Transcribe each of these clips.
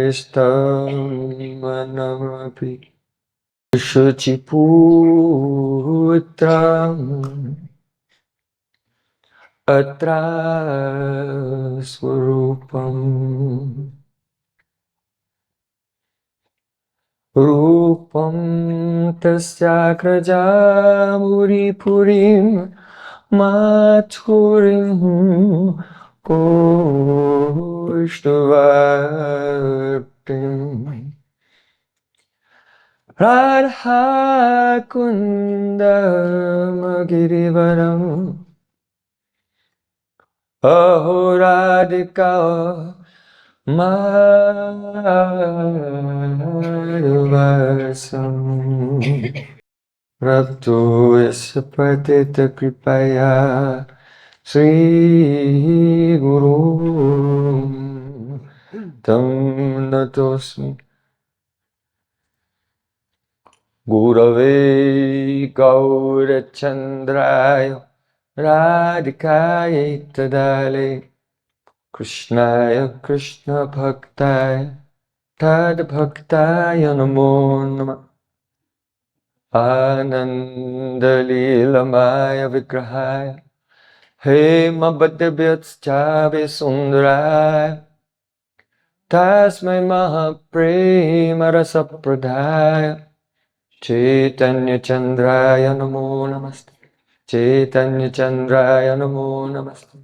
Vaishnavanamapi Shuchiputram Atra Swarupam Rupam Tasyakraja Muripurim Mathurim Kushnavartim Radha Kundam Girivaram Ahoradika Madhuvasam Rapto Yasapatita Kripaya Sri Guru Tam Natosmi Gurave Gaurachandraya Radhikaya Tadale Krishnaya Krishna Bhaktaya Tad Bhaktaya Namo Namah Ananda Leelamaya Vigrahaya Hema Bhattavyatschavi Sundaraya Tasmai Mahaprema Rasapradaya Chaitanya Chandraya Namo Namaste Chaitanya Chandraya Namo Namaste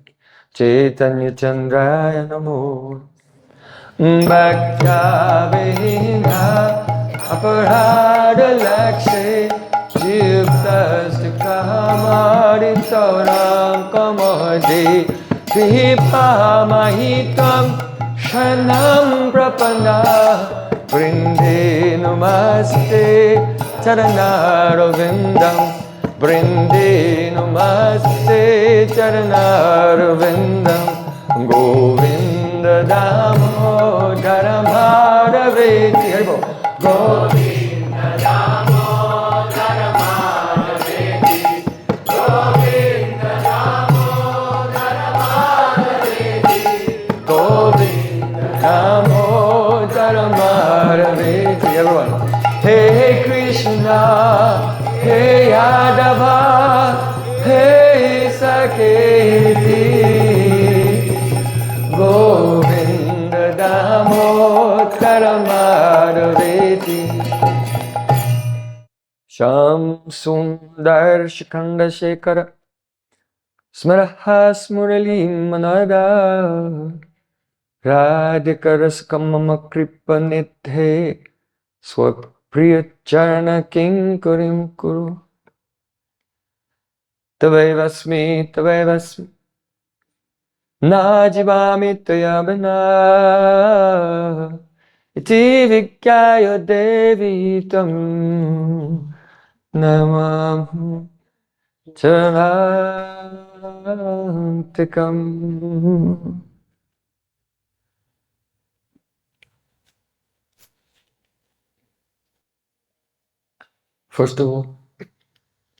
Chaitanya Chandraya Namo Bhakta Vihina Aparada Lakshe Jivtasya Kamari Sauram Kamadi Vipamahitam Shanam Prapana Vrinde Namaste Charanarvindam Vrinde Namaste Charanarvindam Govinda Damodara Madhaveti Haribo Govinda Damodara Madhaveti Govinda Damodara Madhaveti Govinda Damodara Madhaveti Everyone Hey Krishna Hey Yadava Hey Saketi Govinda Damodara Madhaveti Sham Sundar Shikhanda Shekhara Smaraha Smurali Manada Radhika Raskamama Kripa Nithe Swapriya Charana Kinkurim Kuru Tavaivasmi Najivami Tayabana Iti Vikyaya Devitam Namam Charantikam. First of all,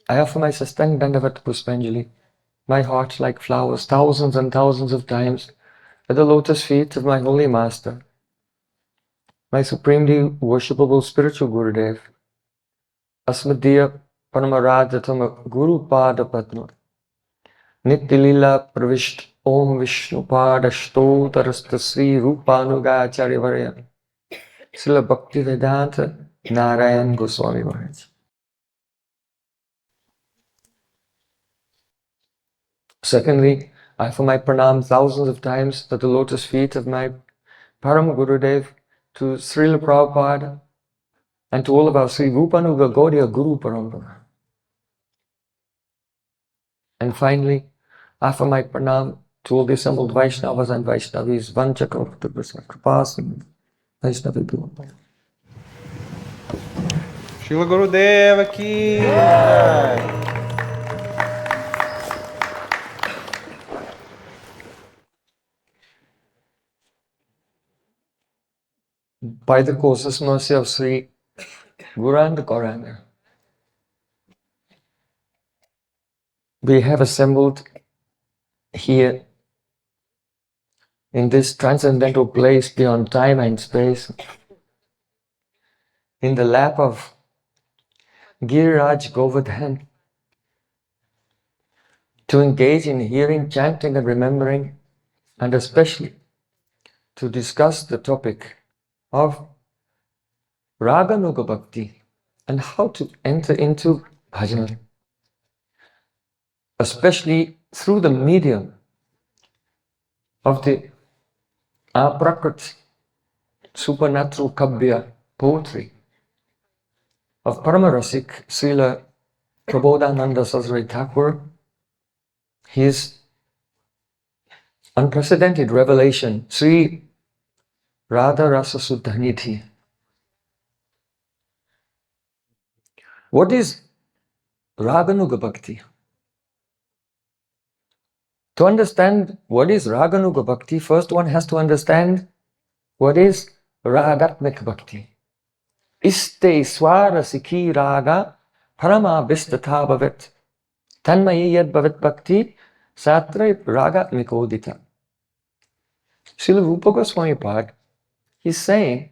I offer my Sastang Dandavat Puspanjali, my heart like flowers, thousands and thousands of times, at the lotus feet of my holy master, my supremely worshipable spiritual Gurudev, Asmadiya Paramaradhatama Guru Pada Padma, Nityalila Pravisht Om Vishnu Pada Shtotarasta Sri Rupanugacharya Varya, Srila Bhakti Vedanta Narayan Goswami Maharaj. Secondly, I offer my pranam thousands of times at the lotus feet of my Param Gurudev, to Srila Prabhupada, and to all of our Sri Rupanuga Gaudiya Guru Parampara. And finally, I offer my pranam to all the assembled Vaishnavas and Vaishnavis, Vanchakalpatarupasas, Vaishnavi Bhuvapa. Shila Gurudeva ki By the causeless mercy of Sri Gauranga Gauranga, we have assembled here in this transcendental place beyond time and space, in the lap of Giriraj Govardhan, to engage in hearing, chanting and remembering, and especially to discuss the topic of Raganuga Bhakti and how to enter into bhajan, especially through the medium of the aprakrit, supernatural kabbya, poetry of Paramarasik Srila Prabodhananda Saraswati Thakur, his unprecedented revelation, Sri Radha-rasa-sudhanidhi. What is Raganuga Bhakti? To understand what is Raganuga Bhakti, first one has to understand what is Ragatmik Bhakti. Iste swara sikhi raga parama vistatha bhavet tanmayi yad bhavet bhakti satra ragatmikodita. Srila Rupa Goswami Pad is saying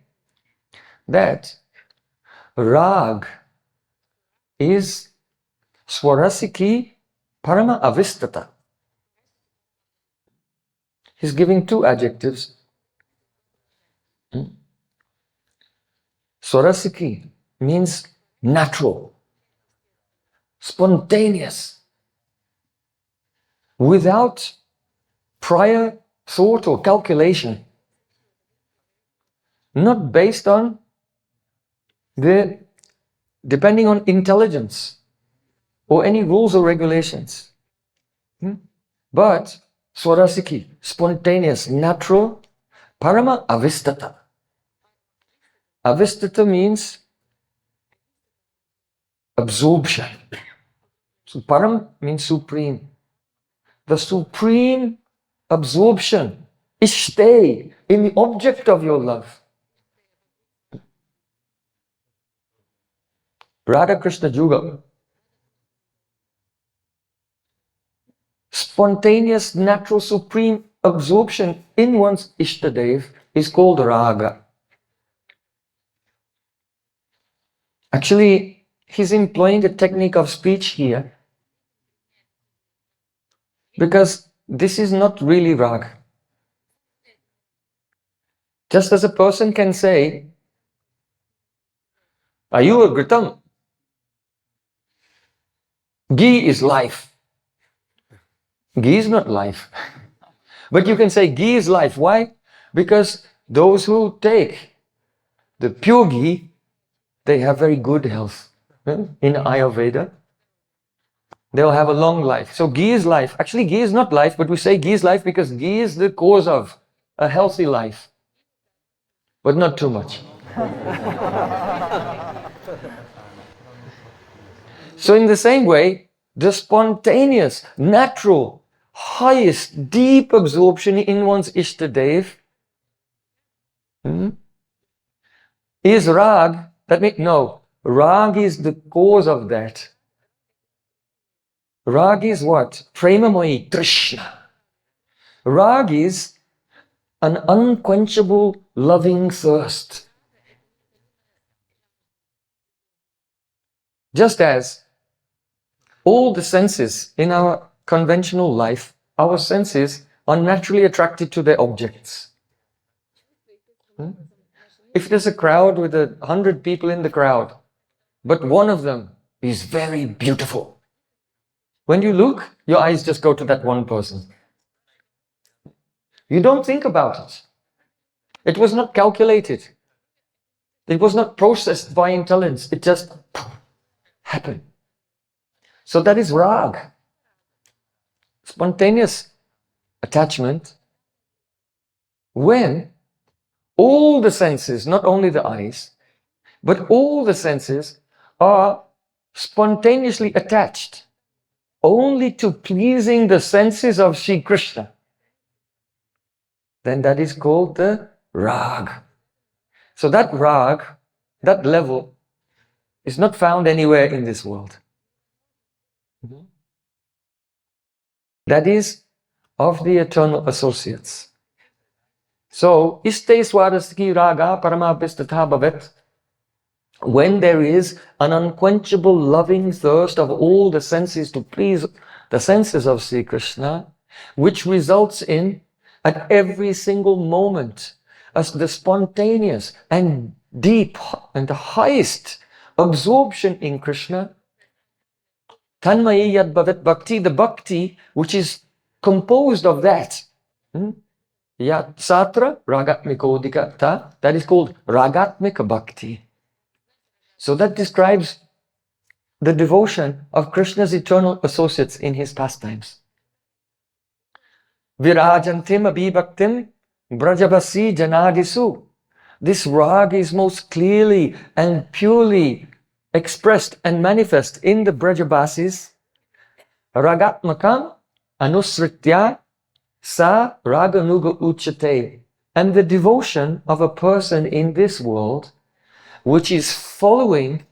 that rag is swarasiki parama avistata. He's giving two adjectives. Swarasiki means natural, spontaneous, without prior thought or calculation, not based on depending on intelligence or any rules or regulations. But swarasiki, spontaneous, natural, parama avistata. Avistata means absorption. So param means supreme. The supreme absorption is stay in the object of your love. Radha Krishna Juga. Spontaneous, natural, supreme absorption in one's Ishtadev is called raga. Actually, he's employing a technique of speech here because this is not really rag. Just as a person can say, are you a Gritam? Ghee is life. Ghee is not life. But you can say ghee is life. Why? Because those who take the pure ghee, they have very good health. In Ayurveda, they'll have a long life. So ghee is life. Actually, ghee is not life, but we say ghee is life because ghee is the cause of a healthy life. But not too much. So in the same way, the spontaneous, natural, highest, deep absorption in one's Ishtadev is rag. That means, no, rag is the cause of that. Rag is what? Premamoyi, Trishna. Rag is an unquenchable loving thirst. Just as all the senses in our conventional life, our senses are naturally attracted to their objects. If there's a crowd with 100 people in the crowd, but one of them is very beautiful, when you look, your eyes just go to that one person. You don't think about it. It was not calculated. It was not processed by intelligence. It just happened. So that is rag. Spontaneous attachment when all the senses, not only the eyes, but all the senses are spontaneously attached only to pleasing the senses of Sri Krishna. Then that is called the rag. So that rag, that level, is not found anywhere in this world. That is of the eternal associates. So, iste swadasaki raga paramabhistatha bhavet. When there is an unquenchable loving thirst of all the senses to please the senses of Sri Krishna, which results in, at every single moment, as the spontaneous and deep and the highest absorption in Krishna, tanmayi yad bhavet bhakti, the bhakti which is composed of that, yat satra ragatmikodika ta, that is called ragatmika bhakti. So that describes the devotion of Krishna's eternal associates in his pastimes. Virajantim abhibhaktim brajabasi janadisu. This rag is most clearly and purely expressed and manifest in the Brajabasis. Ragatmakam anusritya sa raganuga uchate. And the devotion of a person in this world, which is following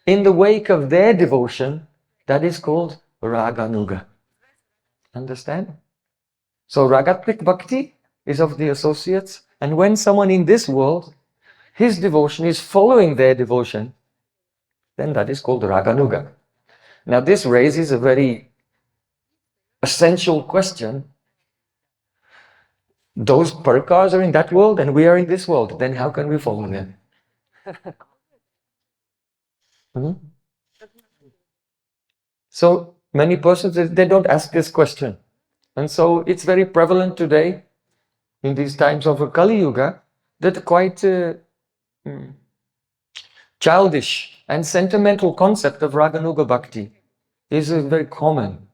in the wake of their devotion, that is called raganuga. Understand? So ragatmik bhakti is of the associates, and when someone in this world, his devotion is following their devotion, then that is called raganuga. Now this raises a very essential question. Those parikas are in that world and we are in this world, then how can we follow them? So many persons, they don't ask this question. And so it's very prevalent today, in these times of Kali Yuga, that quite childish and sentimental concept of Raganuga Bhakti is very common.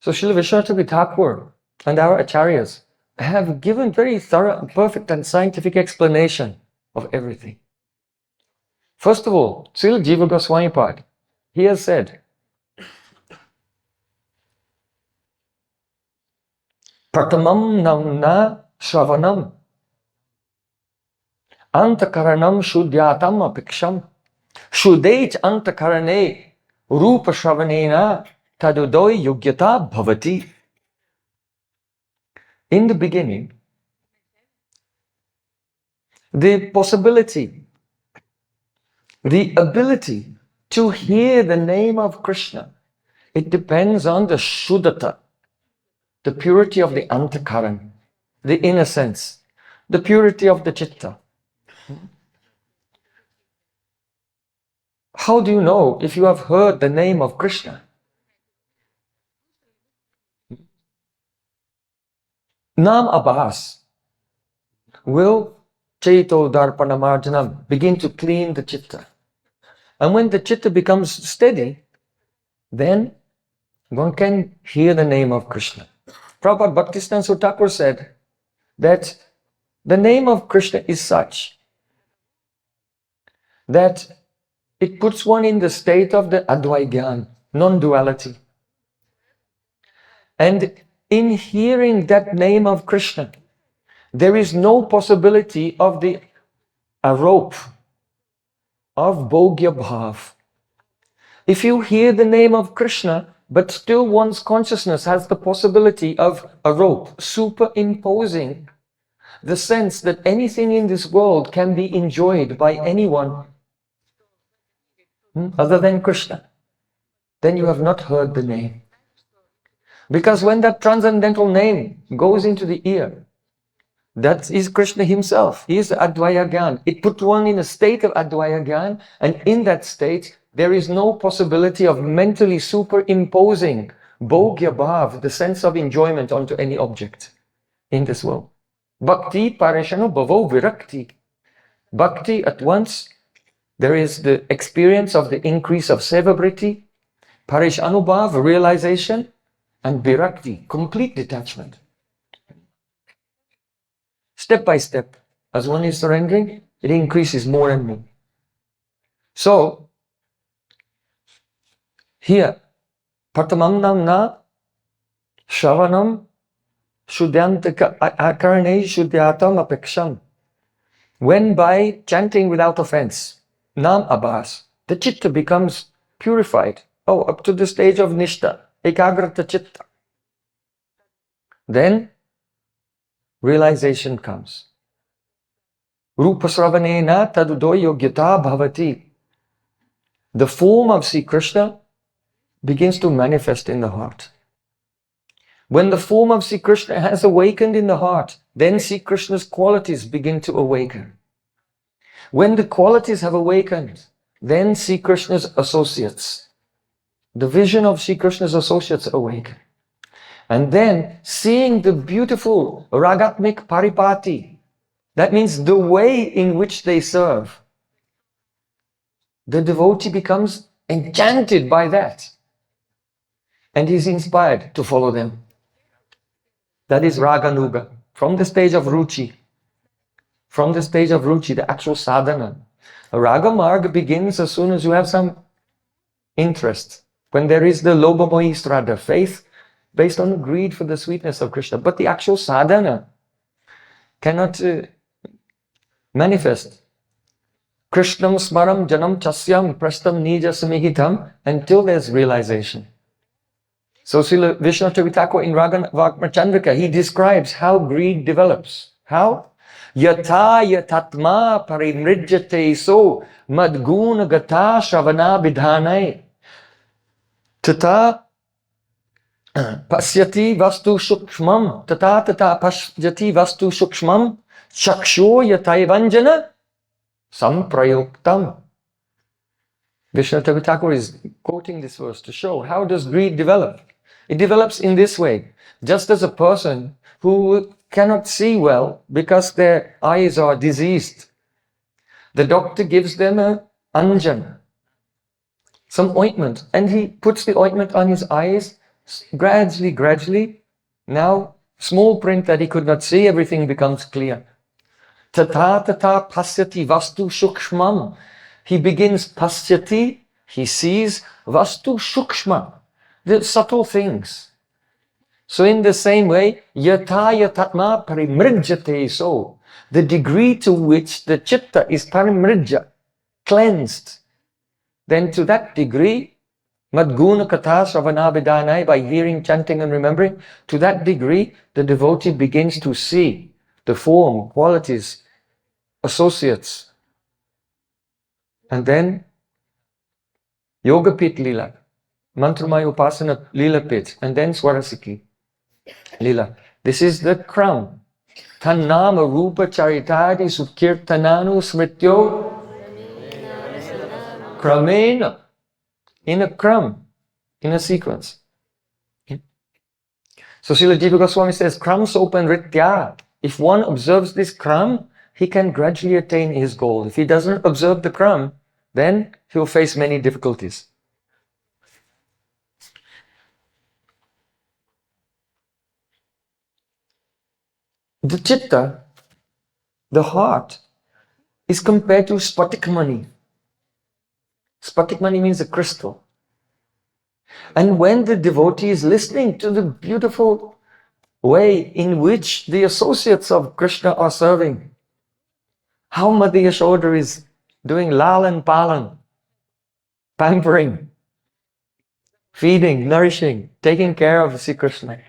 So Srila Vishwanath Thakur and our acharyas have given very thorough, perfect and scientific explanation of everything. First of all, Srila Jiva Goswami Pad, he has said, Pratamam namna shravanam antakaranam shuddhyatam apiksham shuddhet antakarane rupa shravanena tadudoi yogyata bhavati. In the beginning, the possibility, the ability to hear the name of Krishna, it depends on the shuddhata, the purity of the antakaran, the innocence, the purity of the chitta. How do you know if you have heard the name of Krishna? Nam abhas will chaito darpanamarjanam begin to clean the chitta. And when the chitta becomes steady, then one can hear the name of Krishna. Prabhupada Bhaktisiddhanta Thakur said that the name of Krishna is such that it puts one in the state of the Advaigyan, non-duality. And in hearing that name of Krishna, there is no possibility of the arop, of bhogya bhav. If you hear the name of Krishna, but still one's consciousness has the possibility of arop, superimposing the sense that anything in this world can be enjoyed by anyone other than Krishna, then you have not heard the name. Because when that transcendental name goes into the ear, that is Krishna himself. He is Advaya Gyan. It put one in a state of Advaya Gyan, and in that state, there is no possibility of mentally superimposing bhogya bhav, the sense of enjoyment, onto any object in this world. Bhakti parishano bhavo virakti. Bhakti, at once, there is the experience of the increase of seva-vritti, parish anubhav, realization, and virakti, complete detachment. Step by step, as one is surrendering, it increases more and more. So, here, Pratamam namna shravanam shuddhyantaka akarane shuddhyatam apeksham. When by chanting without offense, nam abhas, the chitta becomes purified, up to the stage of nishta, ekagrata chitta. Then realization comes. Rupasravanena tadudo yogyata bhavati. The form of Sri Krishna begins to manifest in the heart. When the form of Sri Krishna has awakened in the heart, then Sri Krishna's qualities begin to awaken. When the qualities have awakened, then Sri Krishna's associates, the vision of Sri Krishna's associates awaken. And then seeing the beautiful ragatmik paripati, that means the way in which they serve, the devotee becomes enchanted by that. And he's inspired to follow them. That is Raganuga. From the stage of Ruchi. From the stage of Ruchi, the actual sadhana. A Raga Marga begins as soon as you have some interest. When there is the Lobhamohi Strada, faith based on greed for the sweetness of Krishna. But the actual sadhana cannot manifest. Krishnam smaram janam chasyam prastam nija samihitam until there's realization. So Srila Vishnu Thakur in Raga Chandrika, he describes how greed develops. How? Yata yatatma parimrijyate so madguna gata shravana bidhanai tata pasyati vastu shukshmam tata pasyati vastu shukshmam chaksho yataivanjana samprayuktam. Vishnu Thakur is quoting this verse to show how does greed develop. It develops in this way. Just as a person who cannot see well because their eyes are diseased, the doctor gives them an anjan, some ointment, and he puts the ointment on his eyes gradually. Now, small print that he could not see, everything becomes clear. Tata pasyati vastu shukshmam. He begins pasyati, he sees, vastu shukshma, the subtle things. So in the same way, yata yatatma parimrijyate so, the degree to which the chitta is parimrijya, cleansed, then to that degree, madguna katha sravanabidanai, by hearing, chanting and remembering, to that degree, the devotee begins to see the form, qualities, associates. And then, Yoga Pit Lila, Mantramaya Upasana Lila Pit, and then Swarasiki Lila. This is the crown. Tannama Rupa Charitadi Sukirtananu Smrityo Kramena. In a crumb, in a sequence. So Srila Jiva Goswami says, Kram Sopan Ritya. If one observes this kram, he can gradually attain his goal. If he doesn't observe the kram, then he'll face many difficulties. The chitta, the heart, is compared to spatikmani. Spatikmani means a crystal. And when the devotee is listening to the beautiful way in which the associates of Krishna are serving, how Madhya Yashoda is doing lalan palan, pampering, feeding, nourishing, taking care of Sri Krishna.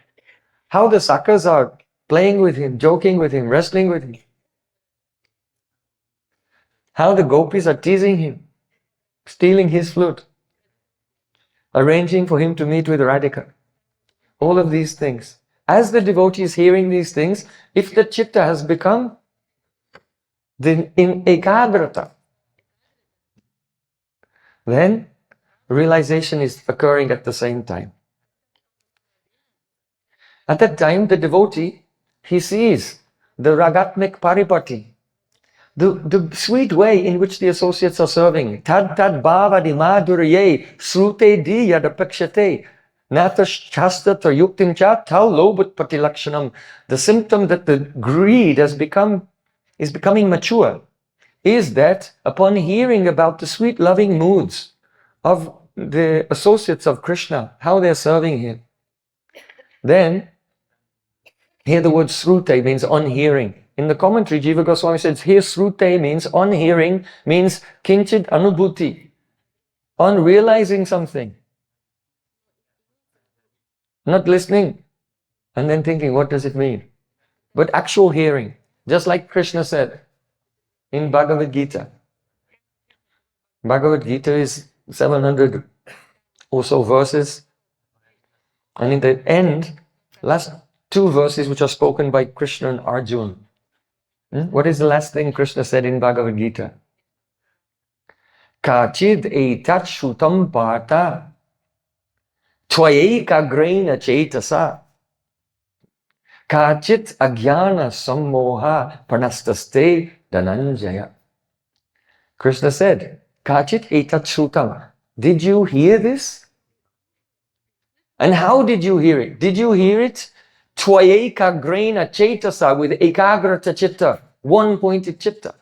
How the sakas are playing with him, joking with him, wrestling with him. How the gopis are teasing him, stealing his flute, arranging for him to meet with Radhika. All of these things. As the devotee is hearing these things, if the chitta has become in ekagrata, then realization is occurring at the same time. At that time, the devotee, he sees the ragatmik paripati, the sweet way in which the associates are serving. Tad bhavadi madhurye srute di yadapakshate natash chasta yuktim cha tal lobut patilakshanam. The symptom that the greed is becoming mature is that upon hearing about the sweet loving moods of the associates of Krishna, how they're serving him, then here the word srute means on hearing. In the commentary, Jiva Goswami says here srute means on hearing, means kinchid anubhuti, on realizing something. Not listening and then thinking, what does it mean? but actual hearing. Just like Krishna said in Bhagavad Gita. Bhagavad Gita is 700 or so verses. And in the end, last two verses which are spoken by Krishna and Arjuna. What is the last thing Krishna said in Bhagavad Gita? Kachid etat shrutam partha tvayeka graina chaitasa kachit agyana sammoha pranastaste dhananjaya. Krishna said, Kachit etat shrutam. Did you hear this? And how did you hear it? Did you hear it? Tvayeka graina chaitasa, with ekagrata chitta, one-pointed chitta.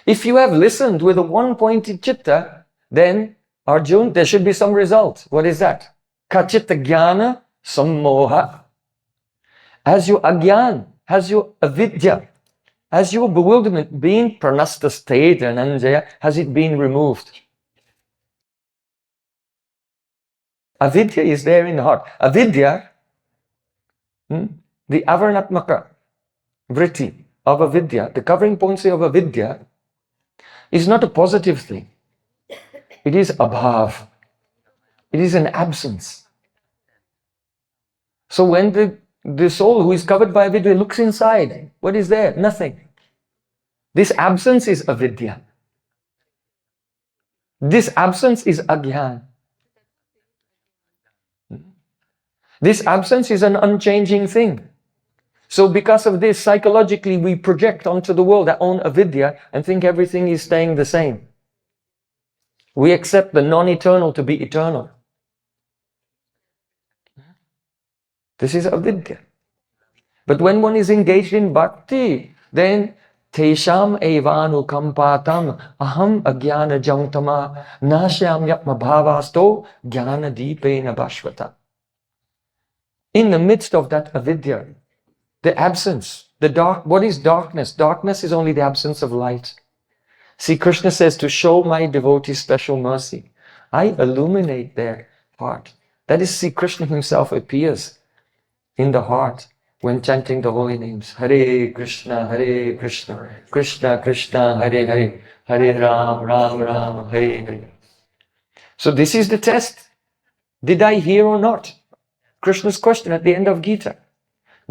If you have listened with a one-pointed chitta, then, Arjun, there should be some result. What is that? Kachita jnana sammoha. Has your agyan, has your avidya, has your bewilderment been pranastaste dhananjaya, has it been removed? Avidya is there in the heart. Avidya, the avarnatmaka vritti of avidya, the covering points of avidya, is not a positive thing. It is abhav. It is an absence. So when the soul who is covered by avidya looks inside, what is there? Nothing. This absence is avidya. This absence is agyan. This absence is an unchanging thing. So because of this, psychologically, we project onto the world our own avidya and think everything is staying the same. We accept the non-eternal to be eternal. This is avidya. But when one is engaged in bhakti, then Tesham evanu kampatam aham agyana jantama nashyam yapma bhavasto jnana deepena bhashvata. In the midst of that avidya, the absence, the dark, what is darkness? Darkness is only the absence of light. See, Krishna says, to show my devotees special mercy, I illuminate their heart. That is, see, Krishna himself appears in the heart when chanting the holy names. Hare Krishna, Krishna Krishna, Hare Hare, Hare Ram, Ram Ram, Hare Hare. So this is the test. Did I hear or not? Krishna's question at the end of Gita.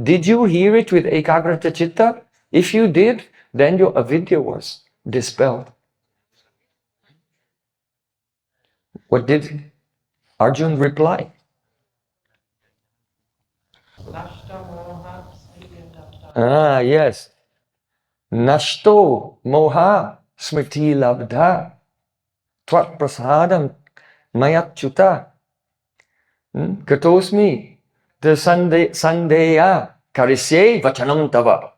Did you hear it with ekagrata chitta? If you did, then your avidya was dispelled. What did Arjun reply? Yes. Nashto moha smriti labdha tvat prasadam mayachyuta katosmi the sandeya karisye vachanam tava.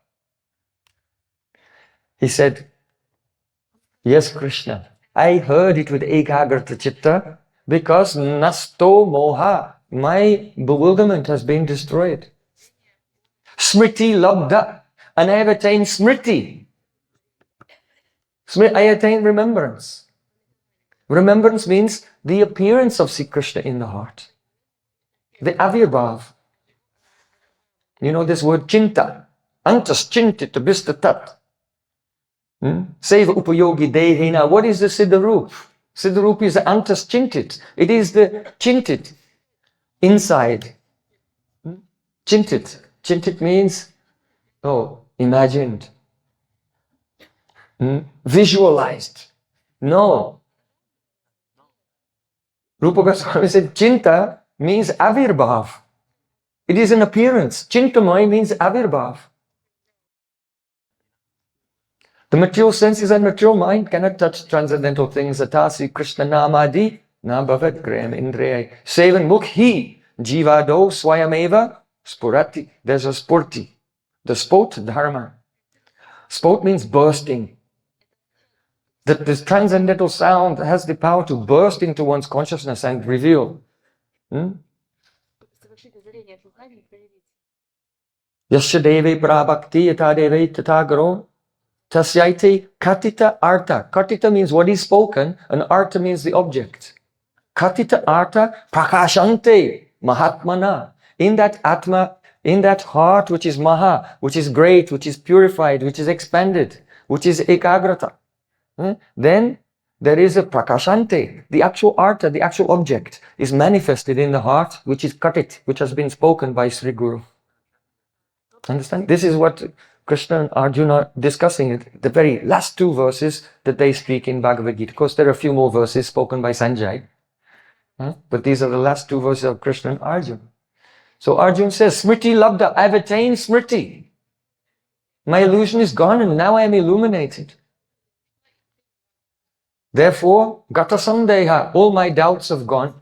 He said, yes, Krishna, I heard it with ekagrata chitta because nasto moha, my bewilderment has been destroyed. Smriti labdha, and I have attained smriti. I attained remembrance. Remembrance means the appearance of Sri Krishna in the heart. The avirbhav. You know this word chinta. Antas chintit abhistatat. Seva upayogi dehena. What is the siddharup? Siddharup is the antas chintit. It is the chintit inside. Chintit. Chintit means, imagined. Visualized. No. Rupa Goswami said, Chinta means avirbhav. It is an appearance. Chintamay means avirbhav. The material senses and material mind cannot touch transcendental things. Atasi Krishna namadi na bhavat graham indriya. Sevan mukhi jivado swayameva spurati. There's a spurti. The spot dharma. Spot means bursting. That this transcendental sound has the power to burst into one's consciousness and reveal. Yasya deve prabhakti yata deve tatagaro tasyaite katita arta. Katita means what is spoken, and arta means the object. Katita arta prakashante mahatmana. In that atma, in that heart which is Maha, which is great, which is purified, which is expanded, which is Ekagrata, then there is a Prakashante. The actual artha, the actual object, is manifested in the heart, which is Katit, which has been spoken by Sri Guru. Understand? This is what Krishna and Arjuna are discussing it, the very last two verses that they speak in Bhagavad Gita. Of course, there are a few more verses spoken by Sanjay, but these are the last two verses of Krishna and Arjuna. So Arjuna says, Smriti Labda, I've attained Smriti. My illusion is gone and now I am illuminated. Therefore, Gata Sandeha, all my doubts have gone,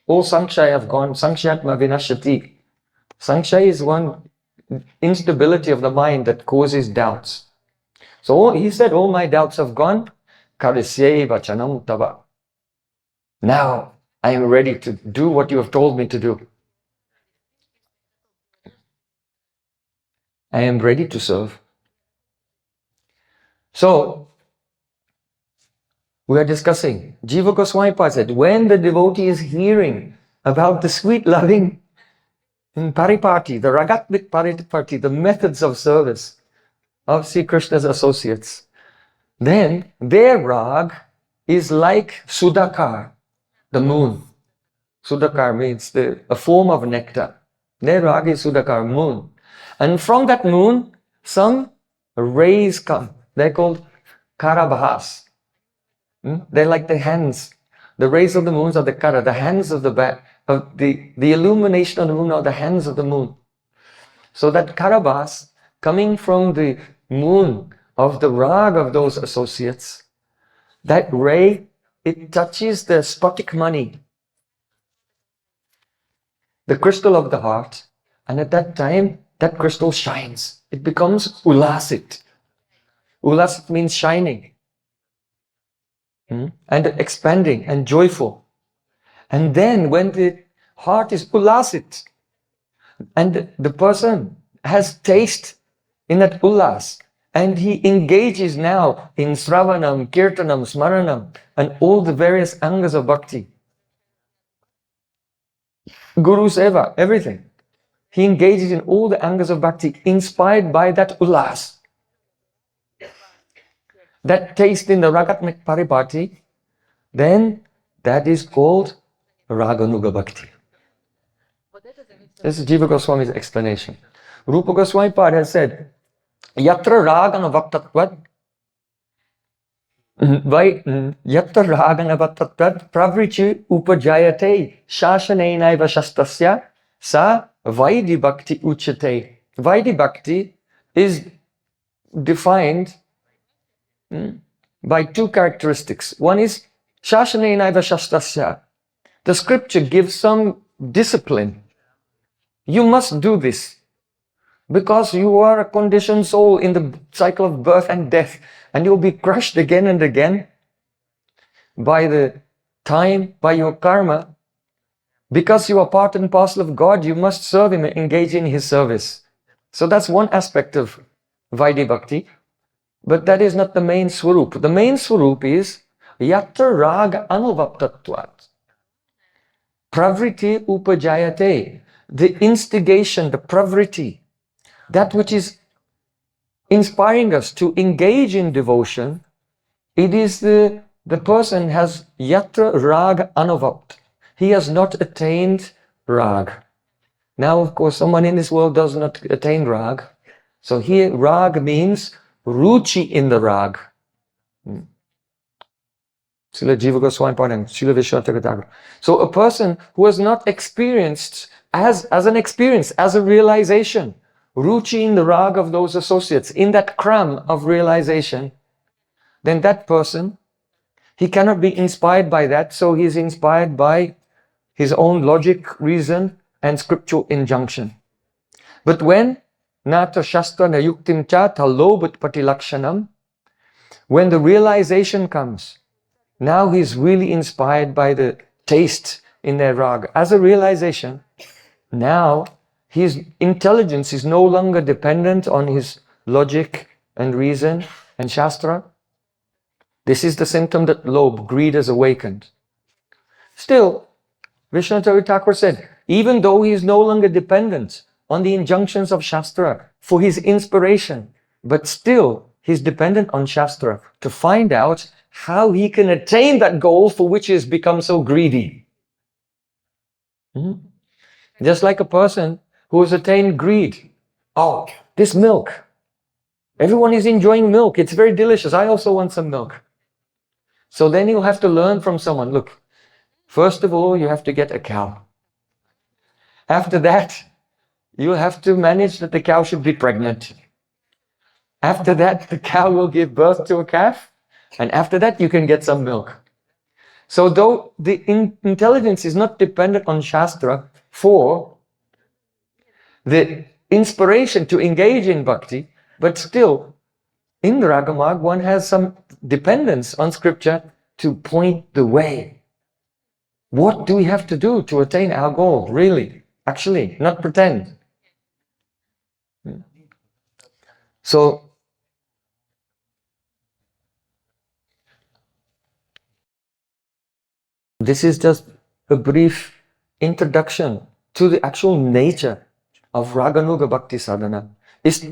all Sankshaya have gone, Sankshayatma Vinashati. Sankshaya is one instability of the mind that causes doubts. So he said, all my doubts have gone, Karisye Vachanam Tava. Now I am ready to do what you have told me to do. I am ready to serve. So, we are discussing, Jiva Goswami said, when the devotee is hearing about the sweet loving paripati, the ragatmik paripati, the methods of service of Sri Krishna's associates, then their rag is like Sudakar, the moon. Sudakar means a form of nectar. Their rag is Sudakar, moon. And from that moon, some rays come. They're called Karabhas. They're like the hands. The rays of the moon are the Kara, the hands of the illumination of the moon are the hands of the moon. So that Karabhas coming from the moon of the rag of those associates, that ray, it touches the spatik mani, the crystal of the heart, and at that time, that crystal shines. It becomes ulasit. Ulasit means shining. And expanding and joyful. And then when the heart is ulasit and the person has taste in that ulas and he engages now in sravanam, kirtanam, smaranam and all the various angas of bhakti, Guru Seva, everything. He engages in all the angas of bhakti inspired by that ulas. That taste in the ragatmik paripati, then that is called Raganuga Bhakti. This is Jiva Goswami's explanation. Rupa Goswami Pad has said, Yatra Ragana Bhaktatvad, Yatra Ragana Bhaktatvad, Pravrichi Upajayate, Shashanenaiva Shastasya, Sa Vaidhi Bhakti Uchate. Vaidhi Bhakti is defined by two characteristics. One is Shashanenaiva Shastasya. The scripture gives some discipline. You must do this because you are a conditioned soul in the cycle of birth and death, and you'll be crushed again and again by the time, by your karma. Because you are part and parcel of God, you must serve Him and engage in His service. So that's one aspect of Vaidhi Bhakti. But that is not the main swarup. The main swarup is Yatra Raga Anuvaptatvat. Pravriti Upajayate. The instigation, the pravriti, that which is inspiring us to engage in devotion, it is the person has Yatra Raga Anuvapt. He has not attained rag. Now, of course, someone in this world does not attain rag. So here, rag means ruchi in the rag. Srila Jiva Goswami Padang, Srila Vishwanath Thakur. So a person who has not experienced as an experience, as a realization, ruchi in the rag of those associates, in that kram of realization, then that person, he cannot be inspired by that, so he is inspired by his own logic, reason, and scriptural injunction. But when Nata Shastra na yuktim cha talobat patilakshanam, when the realization comes, now he is really inspired by the taste in their rag. As a realization, now his intelligence is no longer dependent on his logic and reason and shastra. This is the symptom that lobh, greed, has awakened. Still, Vishwanath Thakur said, even though he is no longer dependent on the injunctions of Shastra for his inspiration, but still he's dependent on Shastra to find out how he can attain that goal for which he has become so greedy. Just like a person who has attained greed. Oh, this milk. Everyone is enjoying milk. It's very delicious. I also want some milk. So then you'll have to learn from someone. Look, first of all, you have to get a cow. After that, you have to manage that the cow should be pregnant. After that, the cow will give birth to a calf. And after that, you can get some milk. So though the intelligence is not dependent on Shastra for the inspiration to engage in bhakti, but still, in the Ragamag, one has some dependence on scripture to point the way. What do we have to do to attain our goal, really? Actually, not pretend. So, this is just a brief introduction to the actual nature of Raganuga Bhakti Sadhana.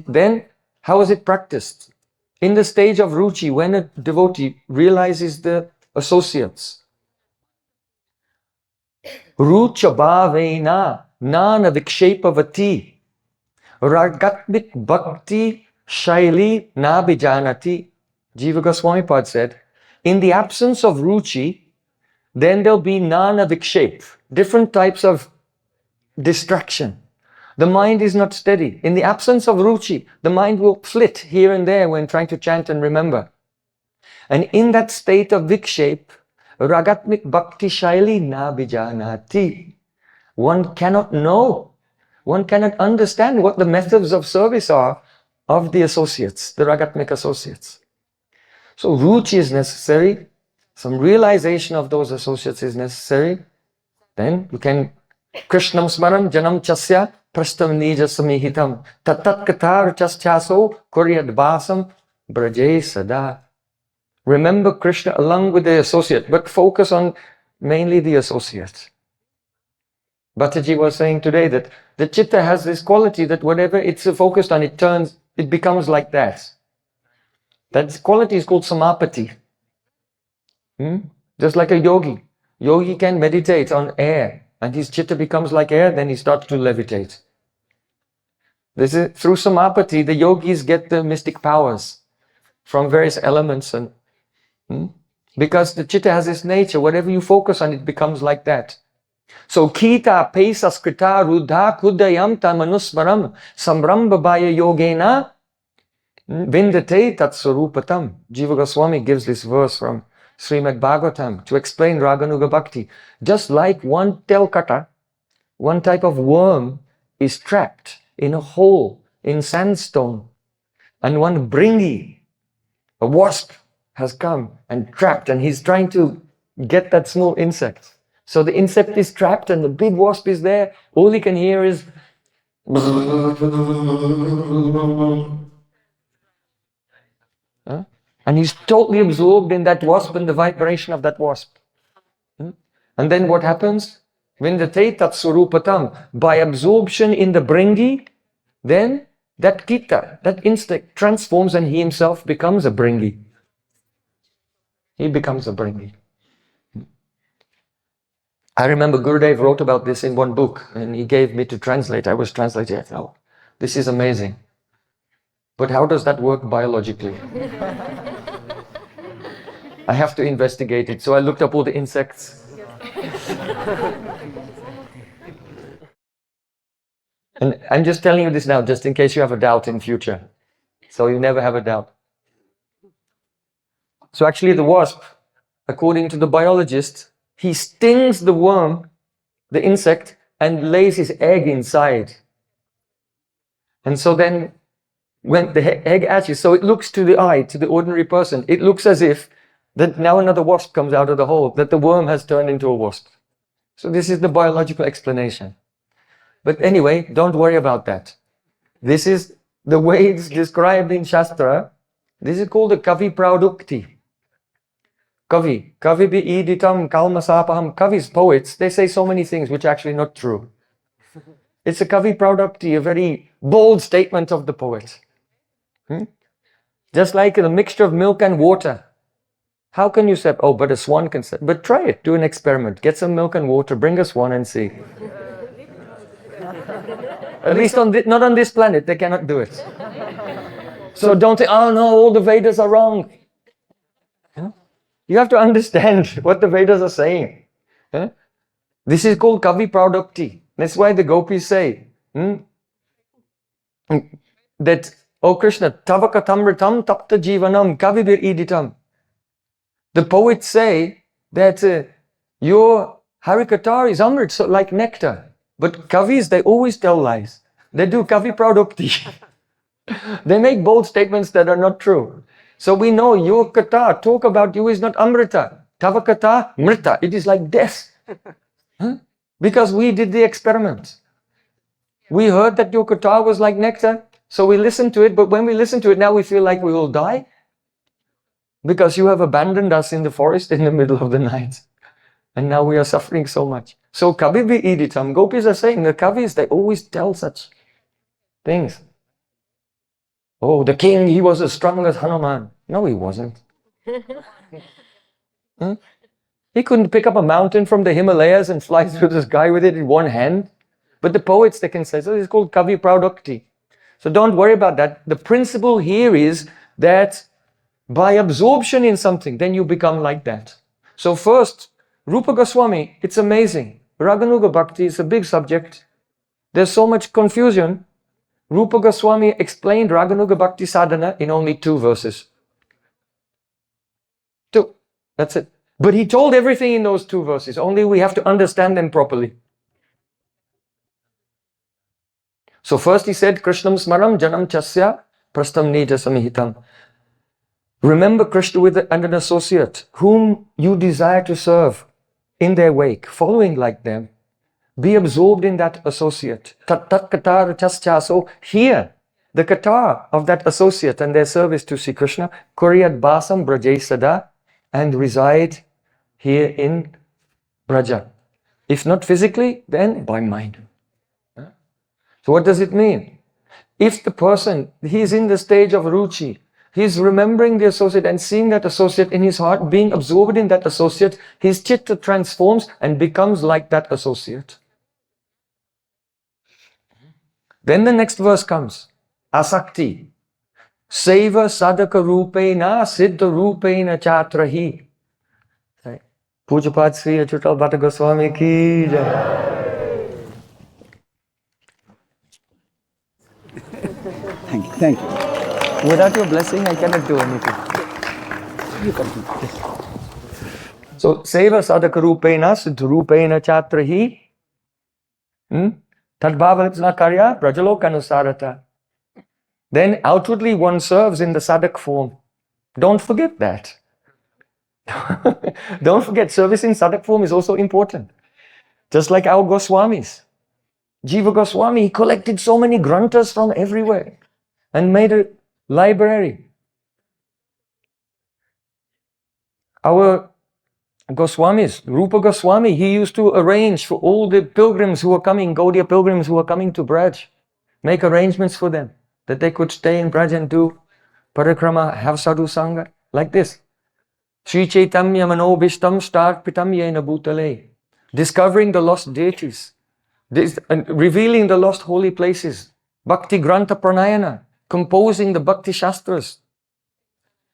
Then, how is it practiced? In the stage of Ruchi, when a devotee realizes the associates. Rucha bhavena nana vikshepavati ragatmik bhakti shaili nabijanati. Jiva Goswami Pad said, in the absence of Ruchi, then there'll be nana vikshep, different types of distraction. The mind is not steady. In the absence of Ruchi, the mind will flit here and there when trying to chant and remember. And in that state of vikshep, ragatmik bhakti shaili nabijanati, one cannot know, one cannot understand what the methods of service are of the associates, the ragatmik associates. So Ruchi is necessary, some realization of those associates is necessary. Then you can Krishnam smaran janam chasya prastam nija samihitam tatat katar chaschaso kuryad basam braje sada. Remember Krishna along with the associate, but focus on mainly the associate. Bhattaji was saying today that the chitta has this quality that whatever it's focused on, it becomes like that. That quality is called samapati. Just like a yogi. Yogi can meditate on air and his chitta becomes like air, then he starts to levitate. This is through samapati, the yogis get the mystic powers from various elements, and because the chitta has this nature, whatever you focus on, it becomes like that. So kita pesa skrita rudha kudayam tamanusmaram samrambabhaya yogena vindate tatsarupatam. Jiva Goswami gives this verse from Srimad Bhagavatam to explain Raganuga Bhakti. Just like one telkata, one type of worm is trapped in a hole in sandstone, and one bringi, a wasp, has come and trapped, and he's trying to get that small insect. So the insect is trapped and the big wasp is there. All he can hear is and he's totally absorbed in that wasp and the vibration of that wasp. And then what happens? Vindate tatsurupatam. By absorption in the bringi, then that kita, that insect transforms and he himself becomes a bringi. He becomes a bringi. I remember Gurudev wrote about this in one book and he gave me to translate. I was translating. I thought, oh, this is amazing. But how does that work biologically? I have to investigate it. So I looked up all the insects. And I'm just telling you this now, just in case you have a doubt in future. So you never have a doubt. So actually the wasp, according to the biologist, he stings the worm, the insect, and lays his egg inside. And so then when the egg hatches, so it looks to the eye, to the ordinary person, it looks as if that now another wasp comes out of the hole, that the worm has turned into a wasp. So this is the biological explanation. But anyway, don't worry about that. This is the way it's described in Shastra. This is called the Kavi Praudukti. Kavi bi iditam kalmasapaham. Kavis, poets, they say so many things which are actually not true. It's a kavi praudakti, a very bold statement of the poet. Just like the mixture of milk and water. How can you say, oh, but a swan can say, but try it, do an experiment. Get some milk and water, bring a swan and see. At least not on this planet, they cannot do it. So don't say, oh no, all the Vedas are wrong. You have to understand what the Vedas are saying. This is called kavi praudakti. That's why the gopis say that, oh Krishna, tava katamritam tapta jivanam kavibir iditam. The poets say that your harikatha is amrit, so like nectar. But kavis, they always tell lies. They do kavi praudakti. They make bold statements that are not true. So we know your katha, talk about you, is not amrita. Tava katha, mrita. It is like death. Because we did the experiment. We heard that your katha was like nectar, so we listened to it, but when we listen to it now we feel like we will die. Because you have abandoned us in the forest in the middle of the night. And now we are suffering so much. So kavibi iditam, gopis are saying, the kavis, they always tell such things. Oh, the king, he was as strong as Hanuman. No, he wasn't. He couldn't pick up a mountain from the Himalayas and fly through the sky with it in one hand. But the poets, they can say, so it's called kavi praudakti. So don't worry about that. The principle here is that by absorption in something, then you become like that. So first, Rupa Goswami, it's amazing. Raganuga Bhakti is a big subject. There's so much confusion. Rupa Goswami explained Raganuga Bhakti sadhana in only 2 verses. 2. That's it. But he told everything in those 2 verses. Only we have to understand them properly. So first he said, Krishnam smaram janam chasya prastam nija samihitam. Remember Krishna and an associate whom you desire to serve in their wake, following like them. Be absorbed in that associate. Tat katar chascha. So here, the katar of that associate and their service to Sri Krishna, Kuryat basam brajay sada, and reside here in Braja. If not physically, then by mind. So what does it mean? If the person, he is in the stage of ruchi, he is remembering the associate and seeing that associate in his heart, being absorbed in that associate, his chitta transforms and becomes like that associate. Then the next verse comes, asakti. Seva sadaka rupena siddha rupena chatrahi. Pujapad Sri Achutal Bhatta Goswami ki jai. Thank you. Without your blessing, I cannot do anything. You can do this. So, seva sadaka rupena siddha rupena chatrahi. Tadbhavalipsana karya prajalokkanusarata. Then outwardly one serves in the sadak form. Don't forget that. Don't forget, service in sadak form is also important. Just like our Goswamis. Jiva Goswami, he collected so many granthas from everywhere and made a library. Our Goswamis, Rupa Goswami, he used to arrange for all the pilgrims who are coming, Gaudiya pilgrims who are coming to Braj, make arrangements for them, that they could stay in Braj and do parikrama, have sadhu sangha, like this. Sri Chaitanya manobishtam starpitam yena bhutale. Discovering the lost deities, revealing the lost holy places, Bhakti Grantha Pranayana, composing the Bhakti Shastras,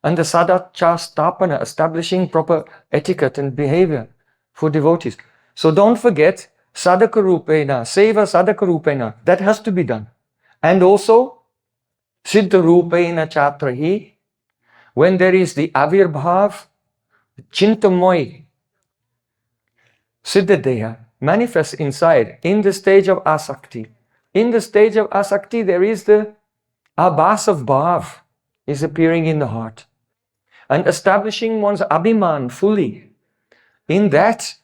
and the Sadacha Stapana, establishing proper etiquette and behavior for devotees. So don't forget, Sadaka Rupena, Seva Sadaka Rupena, that has to be done. And also, Siddha Rupena Chatrahi, when there is the Avirbhav, Chintamoy, Siddha Deha, manifests inside, in the stage of Asakti. In the stage of Asakti, there is the Abhas of Bhav, is appearing in the heart. And establishing one's Abhiman fully. In that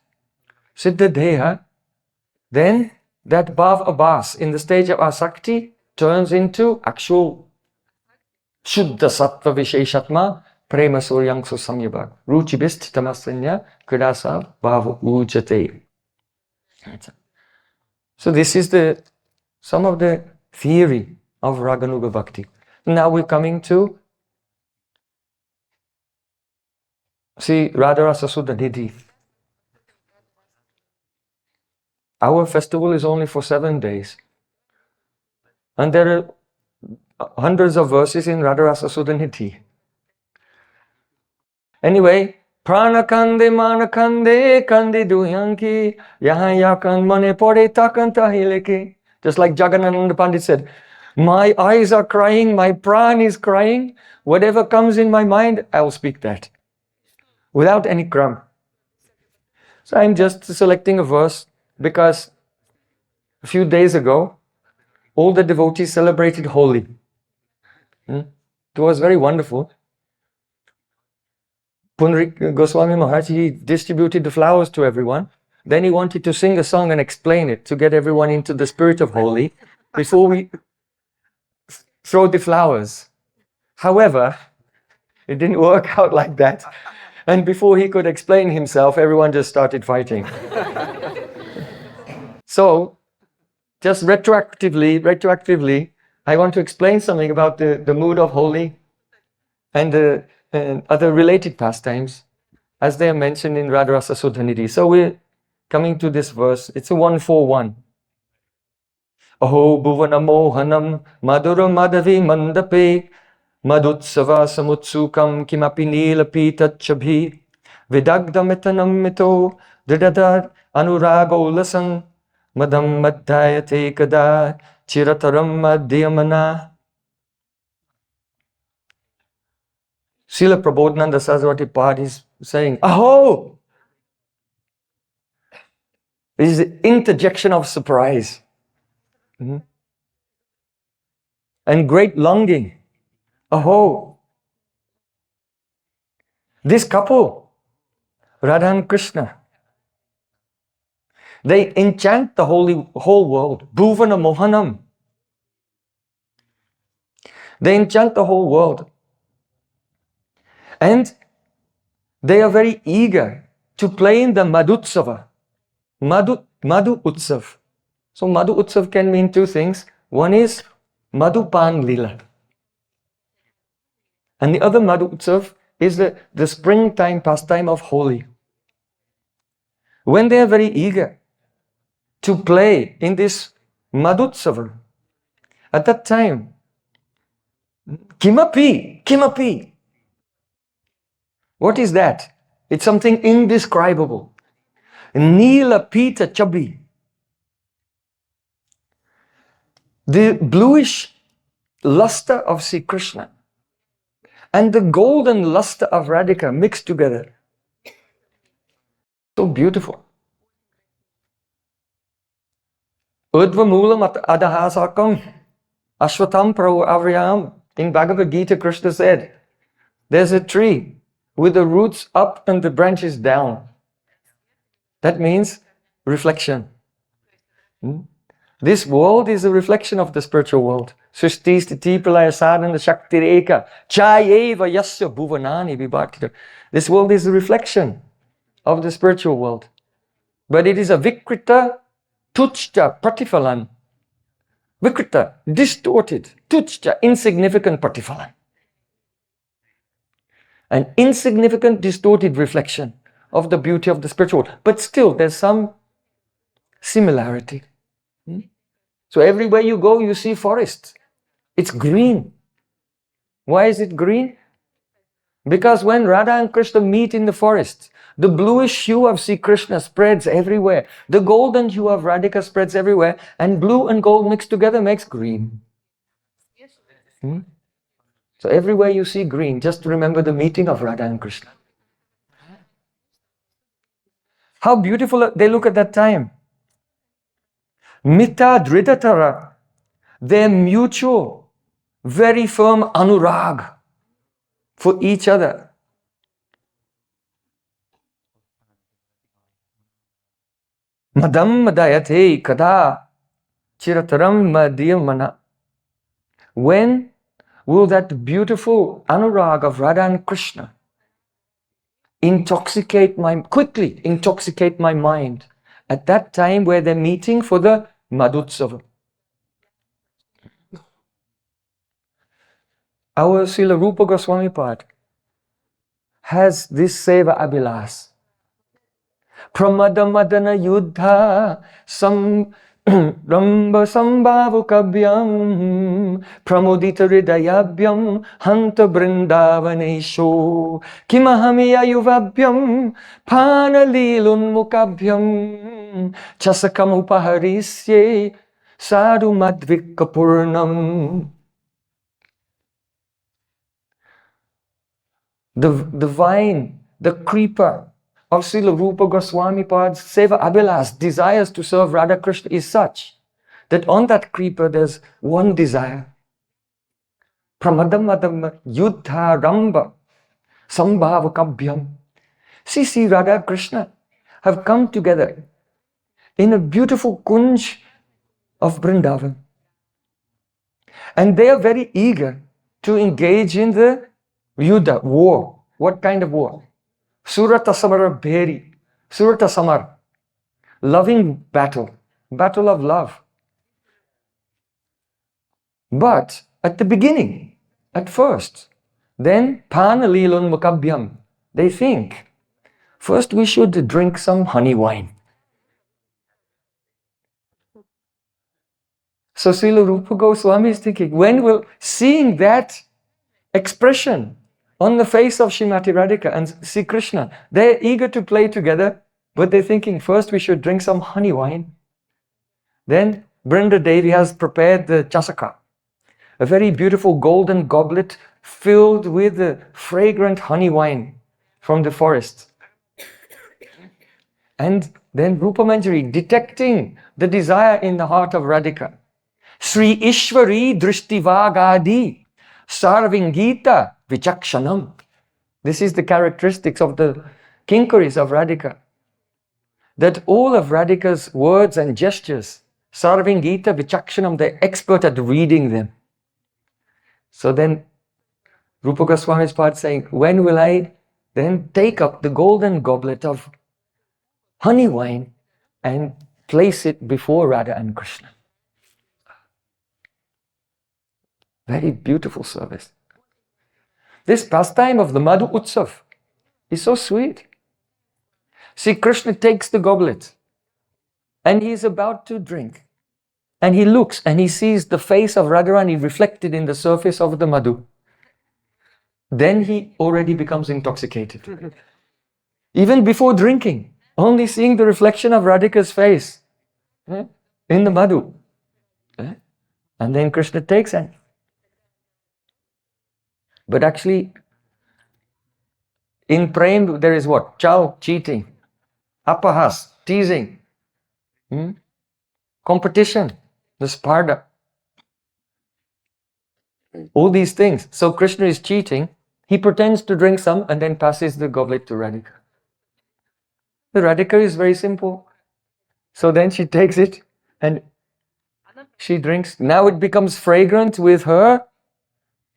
Siddha Deha, then that Bhav Abhas in the stage of Asakti turns into actual Shuddha Sattva Visheshatma Prema Suryang Susamyabhag Ruchibist Tamasanya Kridasa Bhava Ujate. So this is the some of the theory of Raganuga Bhakti. Now we're coming to see Radha-rasa-sudhanidhi. Our festival is only for 7 days. And there are hundreds of verses in Radha-rasa-sudhanidhi. Anyway, Prana kande mana kande kande duyanki yahan yakan mane pore takan tahileke. Just like Jagannatha Pandit said, my eyes are crying, my pran is crying. Whatever comes in my mind, I'll speak that. Without any crumb. So I'm just selecting a verse because a few days ago, all the devotees celebrated Holi. It was very wonderful. Punrik Goswami Maharaj, he distributed the flowers to everyone. Then he wanted to sing a song and explain it to get everyone into the spirit of Holi before we throw the flowers. However, it didn't work out like that. And before he could explain himself, everyone just started fighting. So, just retroactively, I want to explain something about the mood of Holi and other related pastimes as they are mentioned in Radha-rasa-sudhanidhi. So we're coming to this verse. It's a 141. Aho bhuvana mohanam madura madhavi mandape madutsava samutsukam kimapi nila pita chabhi vidagdametanam mito dridadad anurago lasang madam madhyayate kada chirataram madhyamana. Srila Prabodhananda Saraswati Pad is saying, Aho! This is the interjection of surprise. And great longing. Aho! This couple, Radha and Krishna, they enchant the whole world. Bhuvana Mohanam. They enchant the whole world. And they are very eager to play in the Madhutsava. Madhu Utsav. So Madhu Utsav can mean two things. One is Madhupan Lila. And the other Madhu Utsav is the springtime pastime of Holi. When they are very eager to play in this Madhutsava, at that time, Kimapi. What is that? It's something indescribable. Nila Pita Chabi. The bluish luster of Sri Krishna and the golden luster of Radhika mixed together. So beautiful. Udva Moolam Adahasakam Ashwatam Pro Avyam. In Bhagavad Gita, Krishna said, there's a tree with the roots up and the branches down. That means reflection. This world is a reflection of the spiritual world. Srishti sthiti pralaya sadhana shakti reka chayeva yasya bhuvanani vibhakita. This world is a reflection of the spiritual world. But it is a vikrita tuchcha pratifalan. Vikrita, distorted, tuchcha, insignificant pratifalan. An insignificant, distorted reflection of the beauty of the spiritual world. But still, there's some similarity. So everywhere you go, you see forests. It's green. Why is it green? Because when Radha and Krishna meet in the forest, the bluish hue of Sri Krishna spreads everywhere. The golden hue of Radhika spreads everywhere. And blue and gold mixed together makes green. So everywhere you see green, just remember the meeting of Radha and Krishna. How beautiful they look at that time. Mita Dridatara, their mutual, very firm anurag for each other. Madam madayate kada chirataram madhyamana. When will that beautiful anurag of Radha and Krishna quickly intoxicate my mind at that time where they're meeting for the Madhutsava. Our Srila Rupa Goswami Pad has this seva abhilas. Pramada madana yudha ramba sambhavu kabhyam pramodita hridayabhyam hanta brindavanesho kimahamiya yuvabhyam panalilun mukabhyam chasakam upaharisye sadhu madvikapurnam. The vine, the creeper of Srila Rupa Goswami Pad's Seva Abhilas, desires to serve Radha Krishna, is such that on that creeper there's one desire. Pramadam madam yudha ramba sambhava kabhyam. See, Radha Krishna have come together in a beautiful kunj of Vrindavan. And they are very eager to engage in the Yudha, war. What kind of war? Surata samara bheri. Surata samar. Loving battle. Battle of love. But at the beginning, at first, then panalilun mukabhyam. They think, first we should drink some honey wine. So Srila Rupa Goswami is thinking, when will, seeing that expression on the face of Srimati Radhika and Sri Krishna, they're eager to play together, but they're thinking, first we should drink some honey wine. Then Brinda Devi has prepared the chasaka, a very beautiful golden goblet filled with the fragrant honey wine from the forest. And then Rupa Manjari, detecting the desire in the heart of Radhika, Sri Ishwari Drishtivagadi Sarvingita Vichakshanam. This is the characteristics of the kinkaris of Radhika. That all of Radhika's words and gestures, Sarvingita Vichakshanam, they're expert at reading them. So then Rupa Goswami is part saying, when will I then take up the golden goblet of honey wine and place it before Radha and Krishna? Very beautiful service. This pastime of the Madhu Utsav is so sweet. See, Krishna takes the goblet and he is about to drink. And he looks and he sees the face of Radharani reflected in the surface of the Madhu. Then he already becomes intoxicated. Even before drinking, only seeing the reflection of Radhika's face in the Madhu. And then Krishna takes it. But actually, in Prem, there is what? Chow, cheating. Apahas, teasing. Competition, the sparda. All these things. So Krishna is cheating. He pretends to drink some and then passes the goblet to Radhika. The Radhika is very simple. So then she takes it and she drinks. Now it becomes fragrant with her,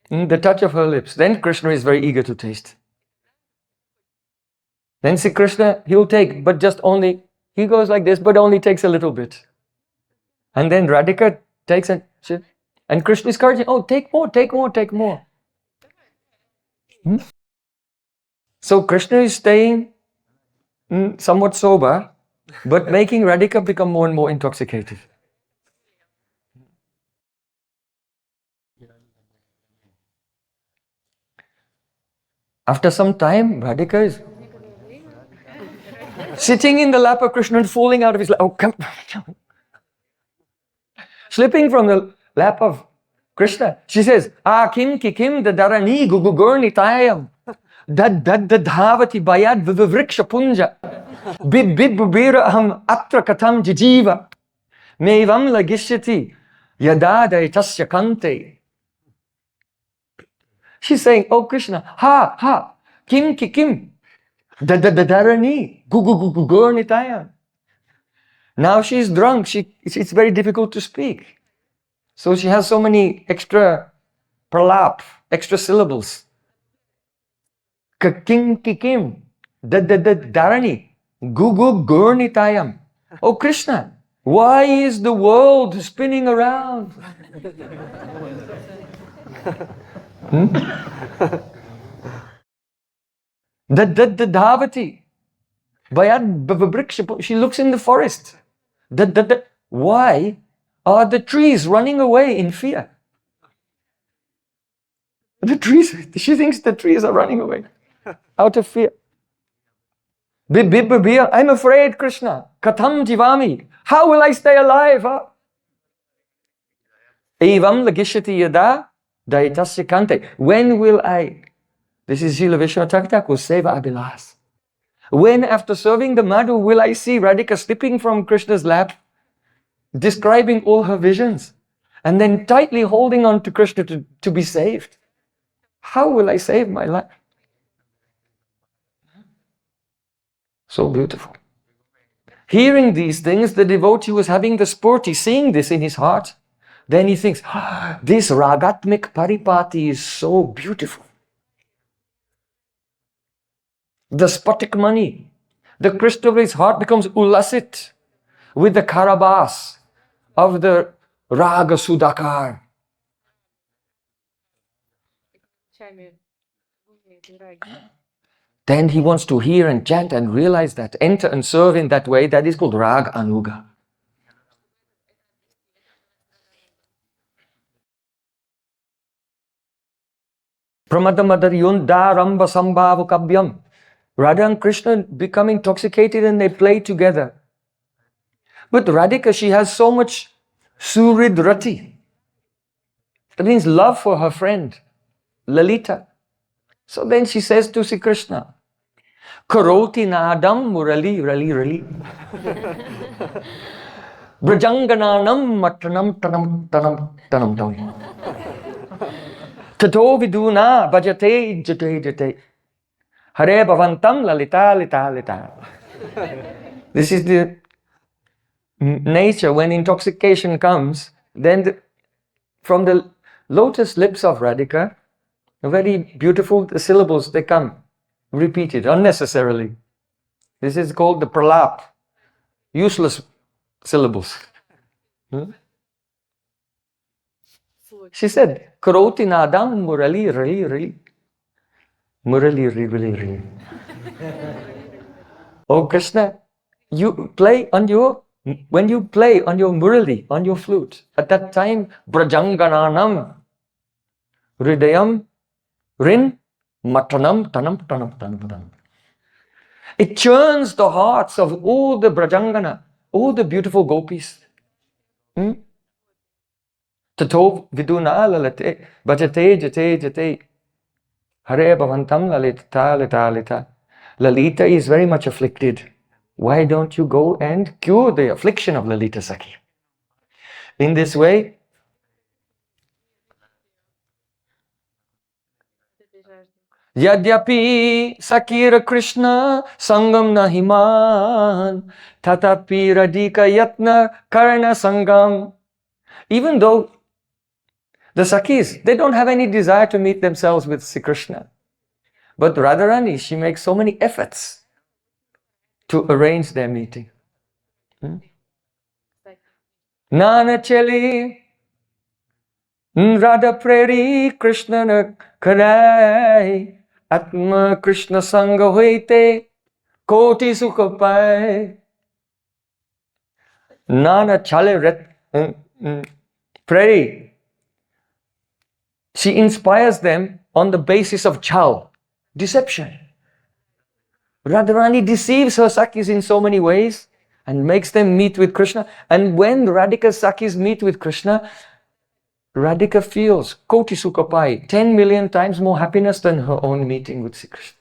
the touch of her lips. Then Krishna is very eager to taste. Then see Krishna, he'll take, but just only, he goes like this, but only takes a little bit. And then Radhika takes and Krishna is encouraging, oh, take more, take more, take more. So Krishna is staying somewhat sober, but making Radhika become more and more intoxicated. After some time, Radhika is sitting in the lap of Krishna and falling out of his lap. Oh, come. Slipping from the lap of Krishna. She says, kim dadarani gugurnitayam dhavati bayad vivriksha punja bibira aham atra katam jijiva mevam lagishyati yadada itasya kante. She's saying, oh Krishna, kim dadarani gugurnitayam. Now she's drunk, it's very difficult to speak. So she has so many extra pralap, extra syllables. Kim, darani, gurnitayam. Oh Krishna, why is the world spinning around? The Dhavati. She looks in the forest. Why are the trees running away in fear? The trees, she thinks the trees are running away out of fear. I'm afraid, Krishna. Katham jivami. How will I stay alive? Evam lagishati yada daitasya kante. When will I? This is Srila Vishnu Thakur Seva Abhilas. When, after serving the Madhu, will I see Radhika slipping from Krishna's lap, describing all her visions, and then tightly holding on to Krishna to be saved? How will I save my life? So beautiful. Hearing these things, the devotee was having the spurti, seeing this in his heart. Then he thinks, this ragatmik paripati is so beautiful. The spatik mani, the crystal of his heart becomes ulasit with the karabas of the raga-sudhakar. Then he wants to hear and chant and realize that, enter and serve in that way. That is called rag anuga. Pramadamadar ramba sambhavu kabyam. Radha and Krishna become intoxicated and they play together. But Radhika, she has so much suridrati. That means love for her friend, Lalita. So then she says to Sri Krishna, Karoti nadam murali rali rali. Brajangananam matranam tanam tanam tanam tanam. Tato viduna bhajate jate jate. Hare bhavantam lalita lita lita. This is the nature when intoxication comes. Then from the lotus lips of Radhika, very beautiful the syllables, they come repeated unnecessarily. This is called the pralap, useless syllables. She said, Karoti nadam murali rali rali. Murali rali rali. Oh Krishna, you play on your, when you play on your murali, on your flute, at that time, brajangananam, hridayam, rin, matranam, tanam, tanam, tanam, tanam. It churns the hearts of all the brajangana, all the beautiful gopis. Tato viduna lalate, bhajate jate jate, hare bhavantam lalita lita lita. Lalita is very much afflicted. Why don't you go and cure the affliction of Lalita Sakhi? In this way, Yadyapi Sakira Krishna Sangam Nahiman Tatapi Radhika Yatna Karna Sangam. Even though the Sakhis, they don't have any desire to meet themselves with Sri Krishna. But Radharani, she makes so many efforts to arrange their meeting. Nana Cheli Radha Preri Krishna na Karai Atma Krishna Sangha Hoite Koti Sukha Pai. Nana Chale Preri. She inspires them on the basis of chal, deception. Radharani deceives her Sakhis in so many ways and makes them meet with Krishna. And when Radhika's Sakhis meet with Krishna, Radhika feels Koti Sukha Pai, 10 million times more happiness than her own meeting with Sri Krishna.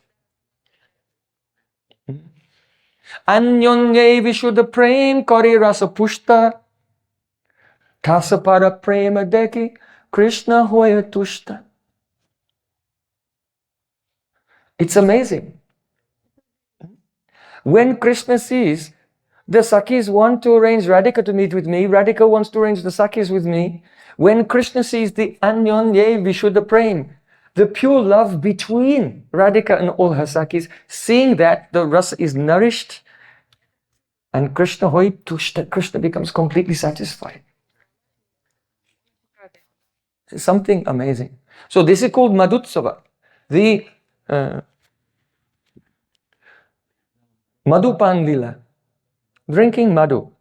Anyonye Vishuddha Prem Kari Rasa Pushta Tasa Para Prema Deki Krishna Hoya Tushta. It's amazing. When Krishna sees the Sakhis want to arrange Radhika to meet with me, Radhika wants to arrange the Sakhis with me. When Krishna sees the Anyonye Vishuddha Prem, the pure love between Radhika and all her Sakhis, seeing that the rasa is nourished and Krishna Hoy Tushta, Krishna becomes completely satisfied. It's something amazing. So this is called Madhutsava. The Madhupan Lila, drinking Madhu.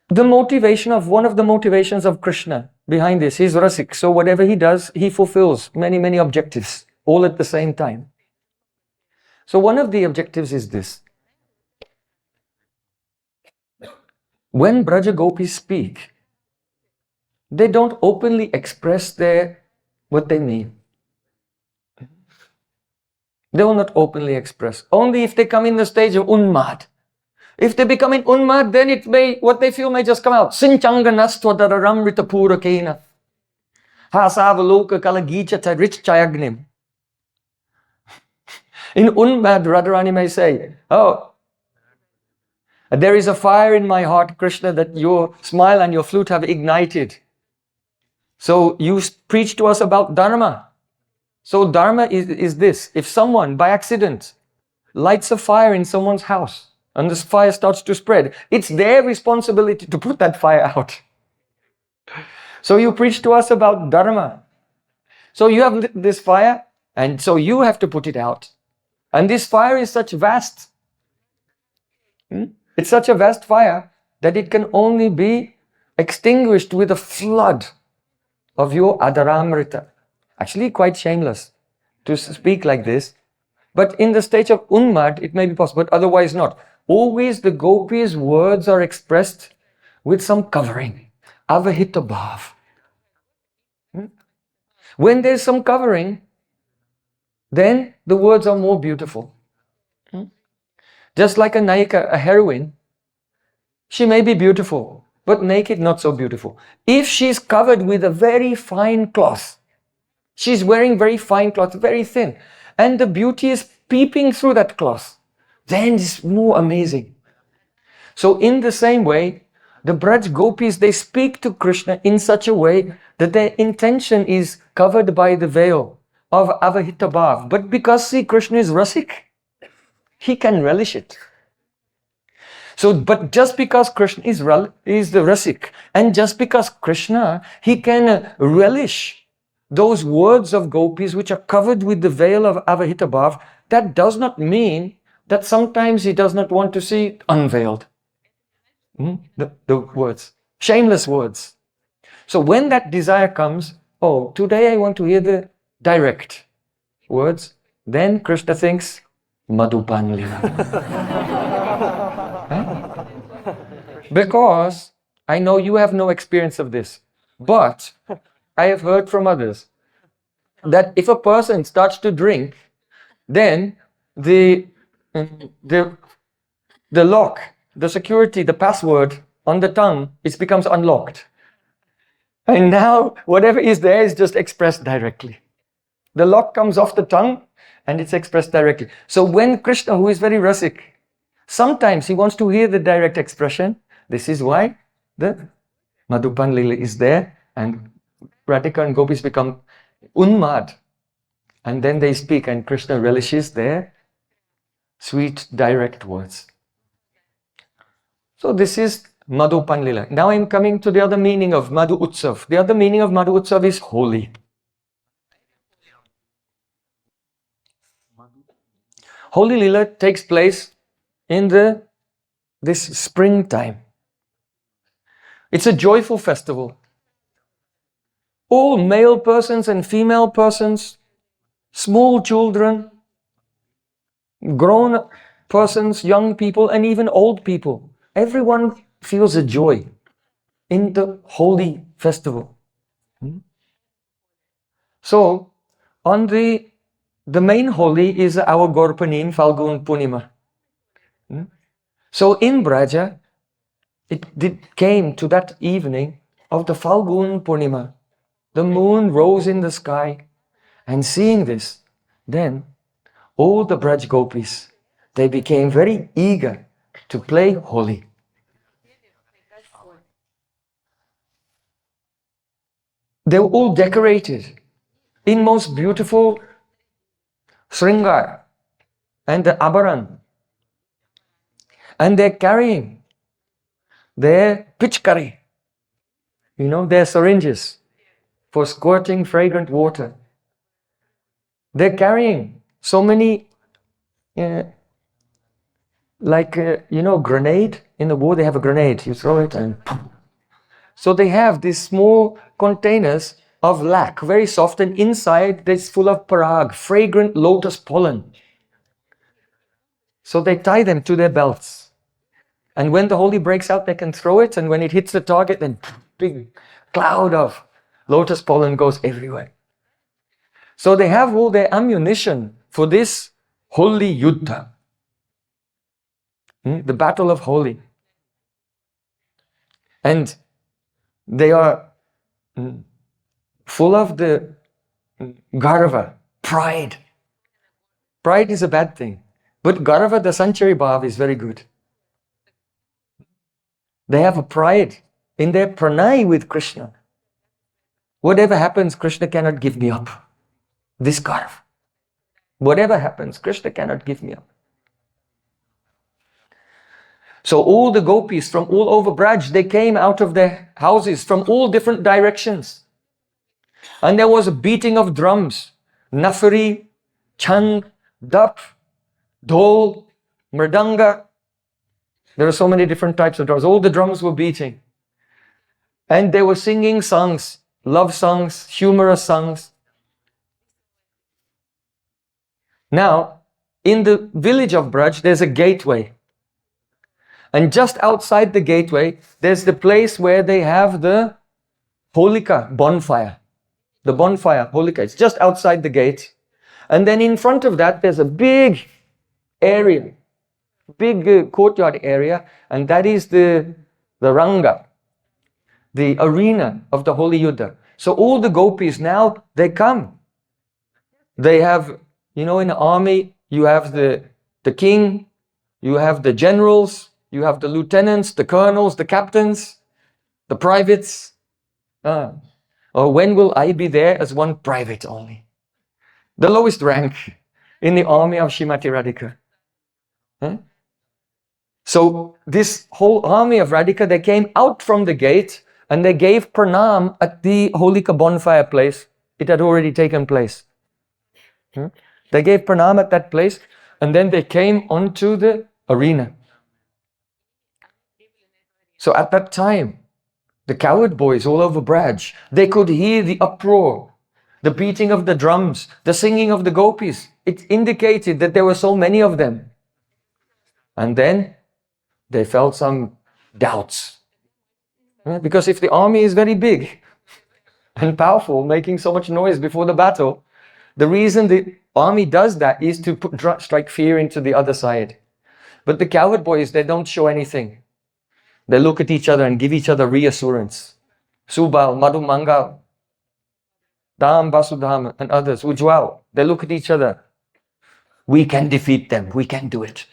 The motivation of one of the motivations of Krishna behind this, he's Rasik. So whatever he does, he fulfills many, many objectives all at the same time. So one of the objectives is this. When Braja Gopis speak, they don't openly express what they mean. They will not openly express. Only if they come in the stage of Unmad. If they become in Unmad, then what they feel may just come out. Sinchanganastva purakena. Hasavaloka kalagicha rich chayagnim. In Unmad, Radharani may say, oh, there is a fire in my heart, Krishna, that your smile and your flute have ignited. So you preach to us about Dharma. So Dharma is this. If someone, by accident, lights a fire in someone's house, and this fire starts to spread, it's their responsibility to put that fire out. So you preach to us about Dharma. So you have lit this fire, and so you have to put it out. And this fire is such vast. It's such a vast fire that it can only be extinguished with a flood of your Adaramrita. Actually, quite shameless to speak like this. But in the stage of Unmad, it may be possible, but otherwise not. Always the gopis' words are expressed with some covering. Avahita bhav. When there's some covering, then the words are more beautiful. Just like a naika, a heroine, she may be beautiful, but naked not so beautiful. If she's covered with a very fine cloth, she's wearing very fine cloth, very thin, and the beauty is peeping through that cloth, then it's more amazing. So in the same way, the Braj Gopis, they speak to Krishna in such a way that their intention is covered by the veil of Avahita Bhav. But because see, Krishna is Rasik, he can relish it. So, but just because Krishna is the Rasik, and just because Krishna, he can relish those words of gopis which are covered with the veil of Avahita Bhav, that does not mean that sometimes he does not want to see unveiled. The words, shameless words. So when that desire comes, oh, today I want to hear the direct words, then Krishna thinks, Madhupan Lila. Because I know you have no experience of this, but I have heard from others that if a person starts to drink, then the lock, the security, the password on the tongue, it becomes unlocked. And now whatever is there is just expressed directly. The lock comes off the tongue and it's expressed directly. So when Krishna, who is very rasik, sometimes he wants to hear the direct expression. This is why the Madhupan Lila is there, and Radhika and gopis become unmad. And then they speak, and Krishna relishes their sweet, direct words. So this is Madhupan Lila. Now I'm coming to the other meaning of Madhu Utsav. The other meaning of Madhu Utsav is Holi. Holi Lila takes place in this springtime. It's a joyful festival. All male persons and female persons, small children, grown persons, young people, and even old people, everyone feels a joy in the holy festival. So, on the main Holi is our Gorpanin Falgun Punima. So in Braja, it came to that evening of the Falgun Purnima. The moon rose in the sky, and seeing this, then all the Braj Gopis, they became very eager to play Holi. They were all decorated in most beautiful Sringar and the Abaran. And they're carrying their pitchkari, their syringes for squirting fragrant water. They're carrying so many, grenade. In the war they have a grenade. You throw it and... So they have these small containers of lac, very soft, and inside it's full of parag, fragrant lotus pollen. So they tie them to their belts. And when the Holi breaks out, they can throw it, and when it hits the target, then big cloud of lotus pollen goes everywhere. So they have all their ammunition for this Holi Yudha, the battle of Holi. And they are full of the garva, pride. Pride is a bad thing. But garva, the sanchari bhav, is very good. They have a pride in their pranay with Krishna. Whatever happens, Krishna cannot give me up. This garva. Whatever happens, Krishna cannot give me up. So all the gopis from all over Braj, they came out of their houses from all different directions. And there was a beating of drums. Nafari, chang, dap, dhol, mridanga. There are so many different types of drums. All the drums were beating. And they were singing songs, love songs, humorous songs. Now, in the village of Braj, there's a gateway. And just outside the gateway, there's the place where they have the Holika bonfire. The bonfire, Holika, it's just outside the gate. And then in front of that, there's a big area, big courtyard area, and that is the Ranga, the arena of the Holi Yudha. So all the gopis now, they come. They have, in the army, you have the king, you have the generals, you have the lieutenants, the colonels, the captains, the privates. Or when will I be there as one private only? The lowest rank in the army of Srimati Radhika. So this whole army of Radhika, they came out from the gate and they gave pranam at the Holika bonfire place. It had already taken place. They gave pranam at that place and then they came onto the arena. So at that time, the cowherd boys all over Braj, they could hear the uproar, the beating of the drums, the singing of the gopis. It indicated that there were so many of them. And then they felt some doubts. Because if the army is very big and powerful, making so much noise before the battle, the reason the army does that is to strike fear into the other side. But the cowherd boys, they don't show anything. They look at each other and give each other reassurance. Subal, Madhu Mangal, Dam, Vasudham, and others, Ujwal, they look at each other. We can defeat them. We can do it.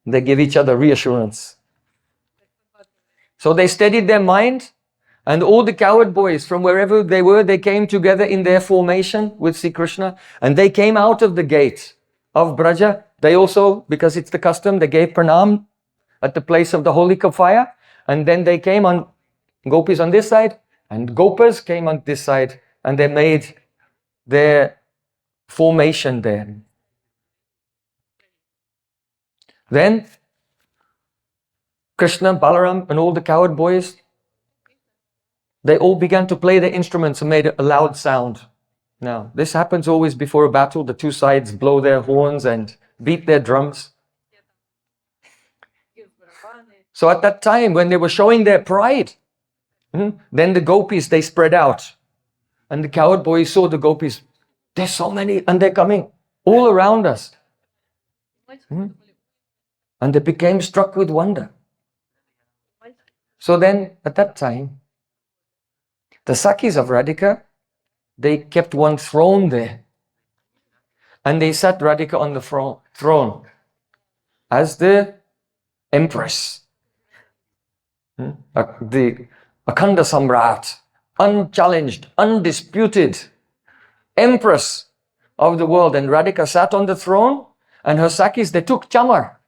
They give each other reassurance. So they steadied their mind, and all the cowherd boys from wherever they were, they came together in their formation with Sri Krishna, and they came out of the gate of Braja. They also, because it's the custom, they gave pranam at the place of the Holika fire, and then they came on, gopis on this side, and gopas came on this side, and they made their formation there. Then Krishna, Balaram, and all the cowherd boys, they all began to play their instruments and made a loud sound. Now, this happens always before a battle. The two sides blow their horns and beat their drums. So at that time, when they were showing their pride, then the gopis, they spread out. And the cowherd boys saw the gopis. There's so many, and they're coming all around us. And they became struck with wonder. So then, at that time, the Sakhis of Radhika, they kept one throne there. And they sat Radhika on the throne as the empress. The Akhanda Samrat, unchallenged, undisputed empress of the world. And Radhika sat on the throne, and her Sakhis, they took chamar,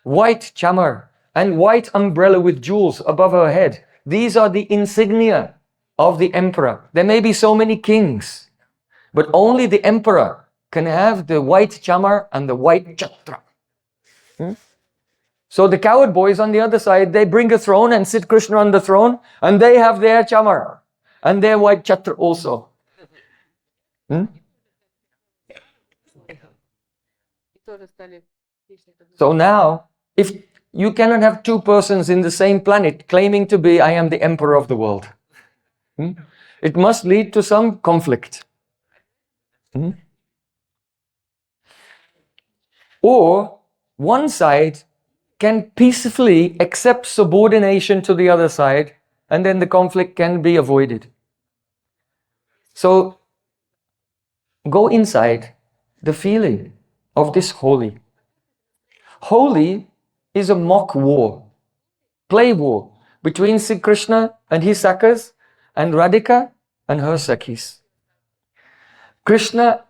white chamar, and white umbrella with jewels above her head. these are the insignia of the emperor. There may be so many kings, but only the emperor can have the white chamar and the white chatra. So the coward boys on the other side, they bring a throne and sit Krishna on the throne, and they have their chamar and their white chatra also. So now, if you cannot have two persons in the same planet claiming to be, I am the emperor of the world. It must lead to some conflict. Or one side can peacefully accept subordination to the other side, and then the conflict can be avoided. So go inside the feeling of this Holi. Holi is a mock war, play war between Sri Krishna and his Sakhas and Radhika and her Sakhis. Krishna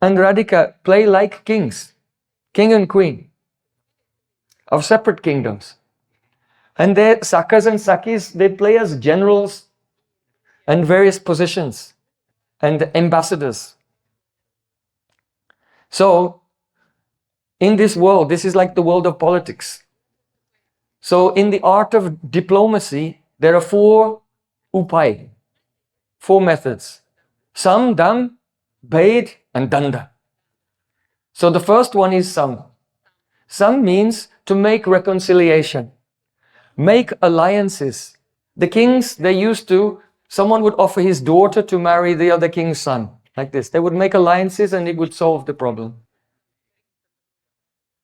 and Radhika play like kings, king and queen of separate kingdoms. And their Sakhas and Sakhis, they play as generals and various positions and ambassadors. So, in this world, this is like the world of politics. So, in the art of diplomacy, there are 4 upai, 4 methods. Sam, dam, bhed and danda. So the first one is sam. Sam means to make reconciliation, make alliances. The kings, they used to, someone would offer his daughter to marry the other king's son, like this. They would make alliances and it would solve the problem.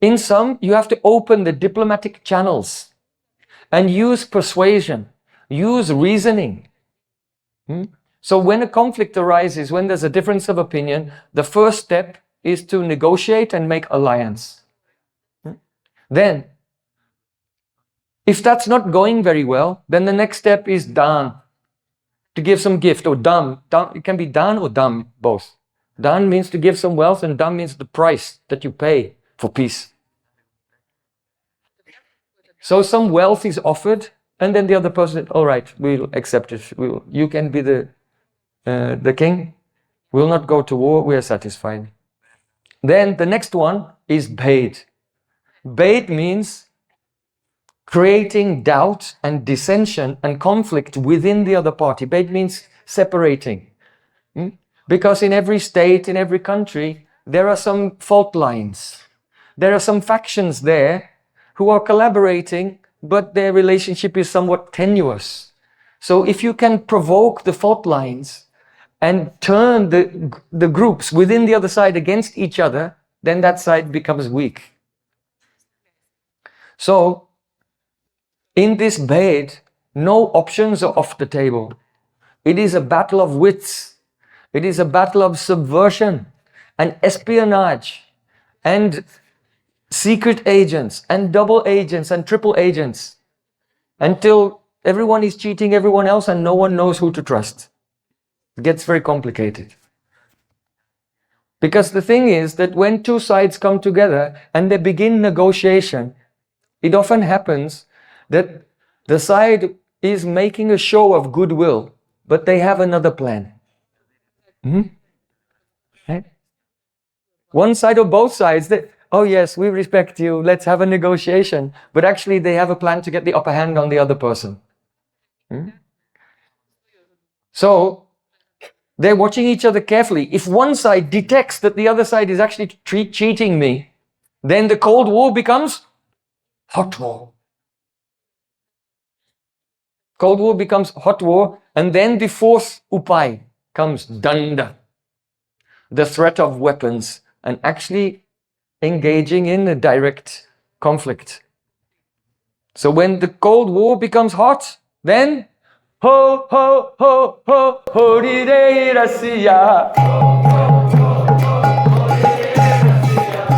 In some, you have to open the diplomatic channels and use persuasion, use reasoning. So when a conflict arises, when there's a difference of opinion, the first step is to negotiate and make alliance. Then, if that's not going very well, then the next step is dan, to give some gift, or dam. It can be dan or dam, both. Dan means to give some wealth, and dam means the price that you pay for peace. So some wealth is offered, and then the other person, all right, we'll accept it. You can be the king. We'll not go to war. We are satisfied. Then the next one is bhed. Bhed means creating doubt and dissension and conflict within the other party. Bhed means separating. Because in every state, in every country, there are some fault lines. There are some factions there who are collaborating, but their relationship is somewhat tenuous. So if you can provoke the fault lines and turn the groups within the other side against each other, then that side becomes weak. So, in this bhed, no options are off the table. It is a battle of wits. It is a battle of subversion and espionage and secret agents and double agents and triple agents, until everyone is cheating everyone else and no one knows who to trust. It gets very complicated. Because the thing is that when two sides come together and they begin negotiation, it often happens that the side is making a show of goodwill, but they have another plan. Right? One side or both sides, oh yes, we respect you, let's have a negotiation. But actually they have a plan to get the upper hand on the other person. So, they're watching each other carefully. If one side detects that the other side is actually cheating me, then the Cold War becomes hot war. Cold War becomes hot war, and then the 4th upai comes danda, the threat of weapons, and actually engaging in a direct conflict. So when the Cold War becomes hot, then ho ho ho ho Holi de Russia.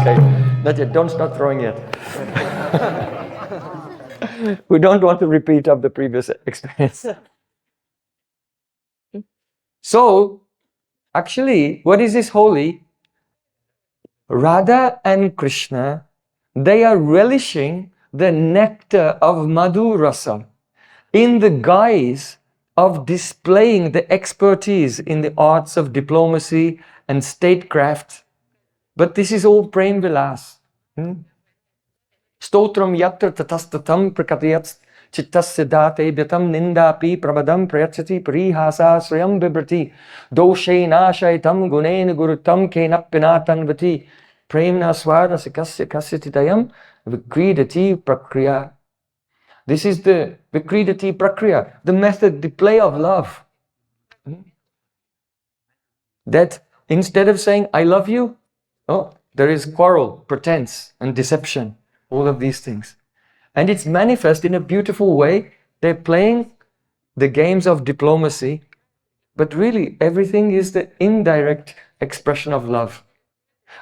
Okay, that's it. Don't start throwing yet. We don't want to repeat of the previous experience. So, actually, what is this Holi? Radha and Krishna, they are relishing the nectar of Madhu Rasa in the guise of displaying the expertise in the arts of diplomacy and statecraft. But this is all Prem Vilas. Stotram yatra tatastatam prakatayats chittasya date byatam nindapi prabadam prayachati parihasa srayam bibrati doshe nashaitam gunen gurutam kenapinatanvati premna swada sikasya kasyatidayam vikridati prakriya. This is the vikridati prakriya, the method, the play of love. That instead of saying, I love you, there is quarrel, pretense, and deception. All of these things. And it's manifest in a beautiful way. They're playing the games of diplomacy, but really everything is the indirect expression of love.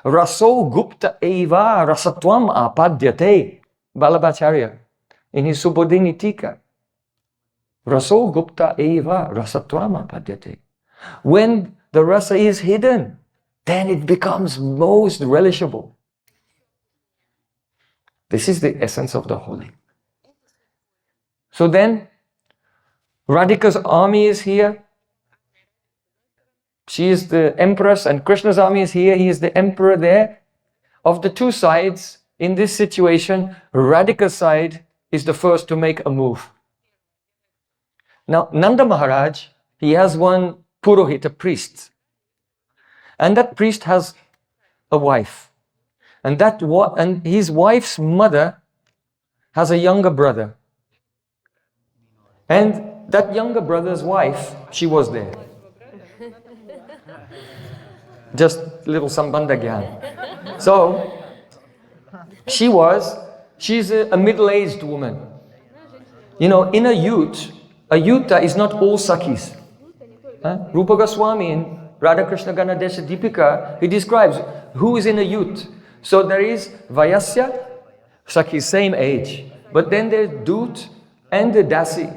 Raso gupta eva rasatvam apadyate. Vallabhacharya in his Subodhini Tika. Raso gupta eva rasatvam apadyate. When the rasa is hidden, then it becomes most relishable. This is the essence of the Holi. So then, Radhika's army is here. She is the empress and Krishna's army is here. He is the emperor there. Of the two sides, in this situation, Radhika's side is the first to make a move. Now, Nanda Maharaj, he has one Purohit, a priest. And that priest has a wife. And his wife's mother has a younger brother. And that younger brother's wife, she was there. Just little Sambandha Gyan. So, she's a middle-aged woman. You know, in a Yudha is not all Sakhis. Rupa Goswami in Radha-Krishna Ganadesha Deepika, he describes who is in a Yudha. So there is Vayasya, Sakhi, same age. But then there's Dut and the Dasi.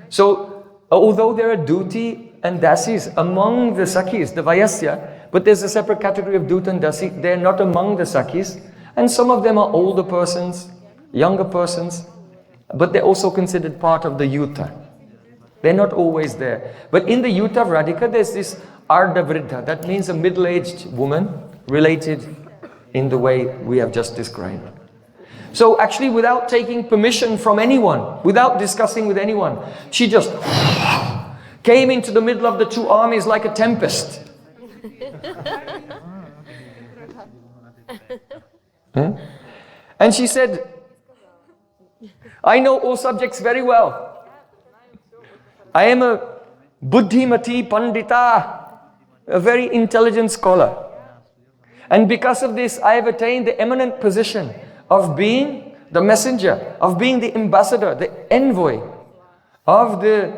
So although there are Duti and Dasis among the Sakhis, the Vayasya, but there's a separate category of Dut and Dasi. They're not among the Sakhis. And some of them are older persons, younger persons. But they're also considered part of the Yudha. They're not always there. But in the Yudha of Radhika, there's this Ardha Vriddha. That means a middle-aged woman related in the way we have just described. So actually, without taking permission from anyone, without discussing with anyone, she just came into the middle of the two armies like a tempest. And she said, I know all subjects very well. I am a buddhimati pandita, a very intelligent scholar. And because of this, I have attained the eminent position of being the messenger, of being the ambassador, the envoy of the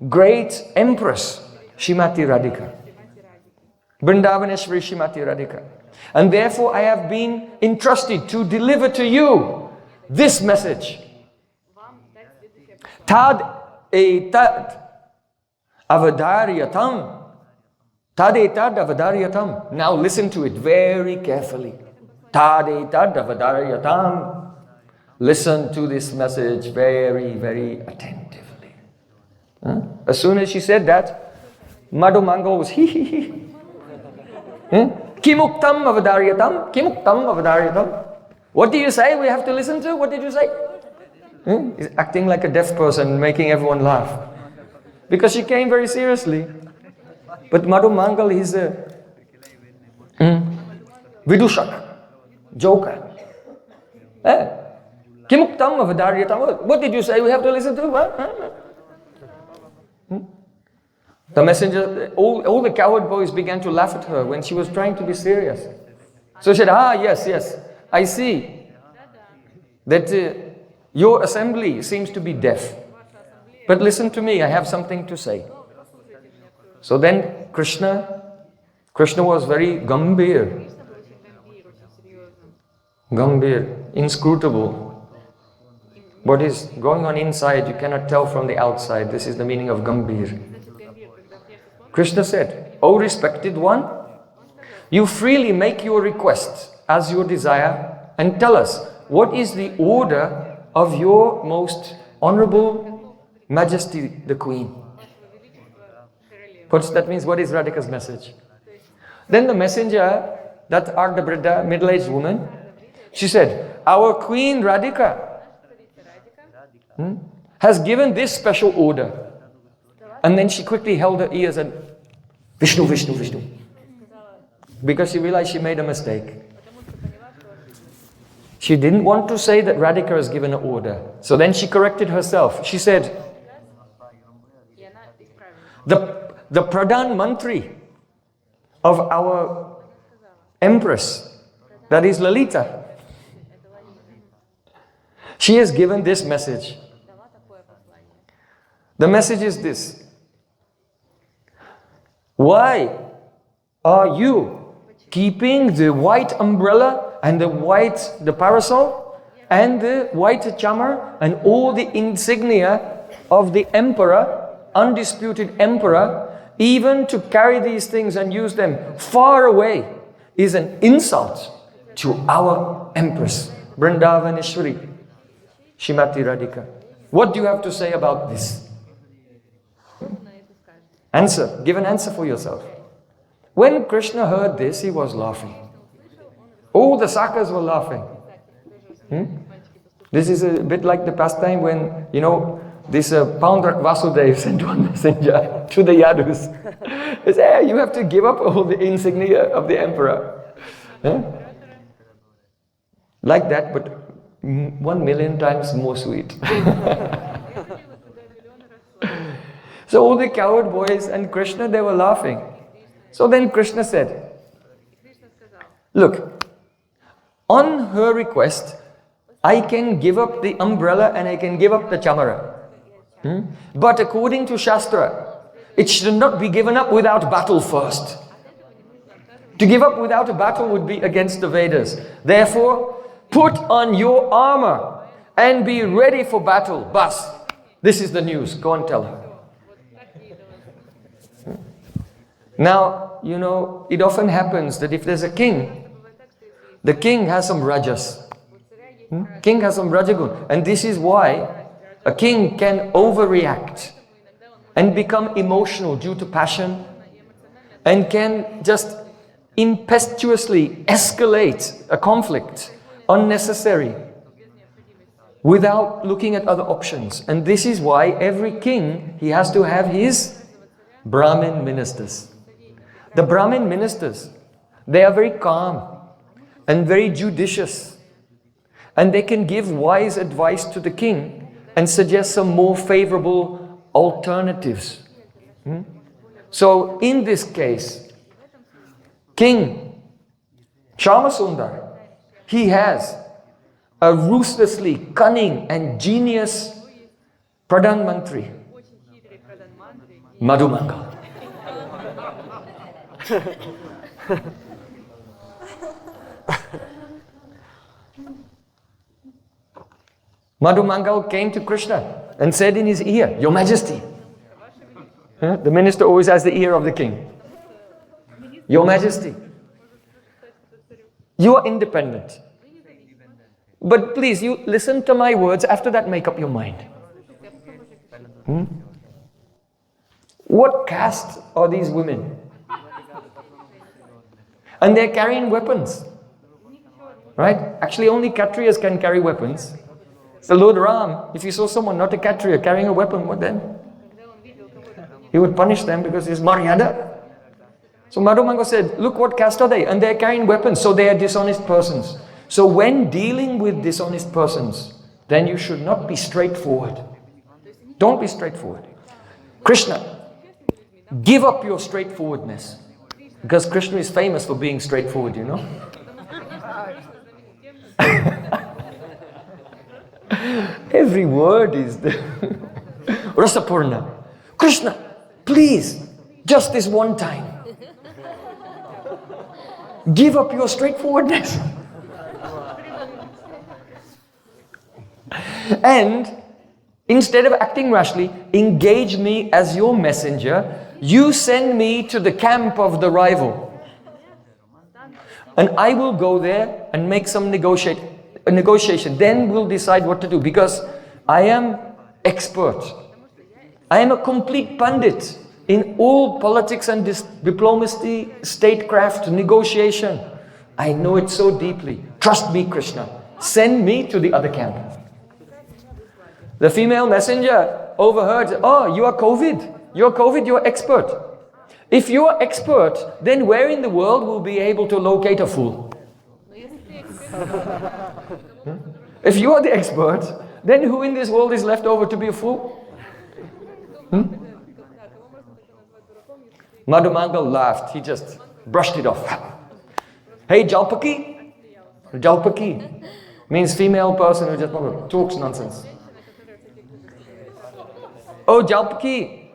great empress, Shrimati Radhika. Vrindavaneshwari Shrimati Radhika. And therefore, I have been entrusted to deliver to you this message. Tad etad avadaryatam. Tadetad avadaryatam. Now listen to it very carefully. Tadetad avadaryatam. Listen to this message very, very attentively. As soon as she said that, Madhu Mangal was hee. Kimuktam avadaryatam. Kimuktam avadaryatam. What do you say? We have to listen to. What did you say? He's acting like a deaf person, making everyone laugh. Because she came very seriously. But Madhu Mangal is a vidushak, joker. Kimuktam avadaryatam. What did you say? We have to listen to. The messenger, all the cowherd boys began to laugh at her when she was trying to be serious. So she said, yes, I see that your assembly seems to be deaf. But listen to me, I have something to say. So then Krishna was very gambhir, inscrutable. What is going on inside, you cannot tell from the outside. This is the meaning of gambhir. Krishna said, O respected one, you freely make your request as your desire and tell us what is the order of your most Honorable Majesty the Queen. That means, what is Radhika's message? Then the messenger, that Ardha-Brida, middle-aged woman, she said, our Queen Radhika has given this special order. And then she quickly held her ears and Vishnu, Vishnu, Vishnu. Because she realized she made a mistake. She didn't want to say that Radhika has given an order. So then she corrected herself. She said, the Pradhan Mantri of our Empress, that is Lalita, she has given this message. The message is this. Why are you keeping the white umbrella and the parasol and the white chamar and all the insignia of the emperor, undisputed emperor, even to carry these things and use them far away is an insult to our Empress, Vrindavaneshwari, Shrimati Radhika. What do you have to say about this? Answer. Give an answer for yourself. When Krishna heard this, he was laughing. All the Sakas were laughing. This is a bit like the pastime when, this Poundrak Vasudev sent one messenger to the Yadus. He said, hey, you have to give up all the insignia of the emperor. Like that, but 1,000,000 times more sweet. So all the coward boys and Krishna, they were laughing. So then Krishna said, look, on her request, I can give up the umbrella and I can give up the chamara. But according to Shastra, it should not be given up without battle first. To give up without a battle would be against the Vedas. Therefore, put on your armor and be ready for battle. Bas, this is the news. Go and tell her. Now, it often happens that if there's a king, the king has some rajas. King has some rajagun. And this is why a king can overreact and become emotional due to passion and can just impetuously escalate a conflict, unnecessary, without looking at other options. And this is why every king, he has to have his Brahmin ministers. The Brahmin ministers, they are very calm and very judicious. And they can give wise advice to the king and suggest some more favorable alternatives. So in this case, King Shyamasundar, he has a ruthlessly cunning and genius Pradhan Mantri, Madhumangal. Madhumangal came to Krishna and said in his ear, Your Majesty. The minister always has the ear of the king. Your Majesty, you are independent. But please, you listen to my words, after that make up your mind. What caste are these women? And they're carrying weapons. Right? Actually, only Kshatriyas can carry weapons. So Lord Ram, if he saw someone not a Kshatriya carrying a weapon, what then? He would punish them because it's Maryada. So Madhumangal said, look, what caste are they? And they're carrying weapons, so they are dishonest persons. So when dealing with dishonest persons, then you should not be straightforward. Don't be straightforward. Krishna, give up your straightforwardness. Because Krishna is famous for being straightforward, Every word is the Rasapurna. Krishna, please, just this one time, give up your straightforwardness. And instead of acting rashly, engage me as your messenger. You send me to the camp of the rival. And I will go there and make some negotiation. Then we'll decide what to do. Because I am expert. I am a complete pandit in all politics and diplomacy, statecraft, negotiation. I know it so deeply. Trust me, Krishna. Send me to the other camp. The female messenger overheard, oh, you are COVID. You're COVID, you're expert. If you are expert, then where in the world will be able to locate a fool? If you are the expert, then who in this world is left over to be a fool? Madhumangal laughed. He just brushed it off. Hey, Jalpaki? Jalpaki means female person who just talks nonsense. Oh, Jalpaki,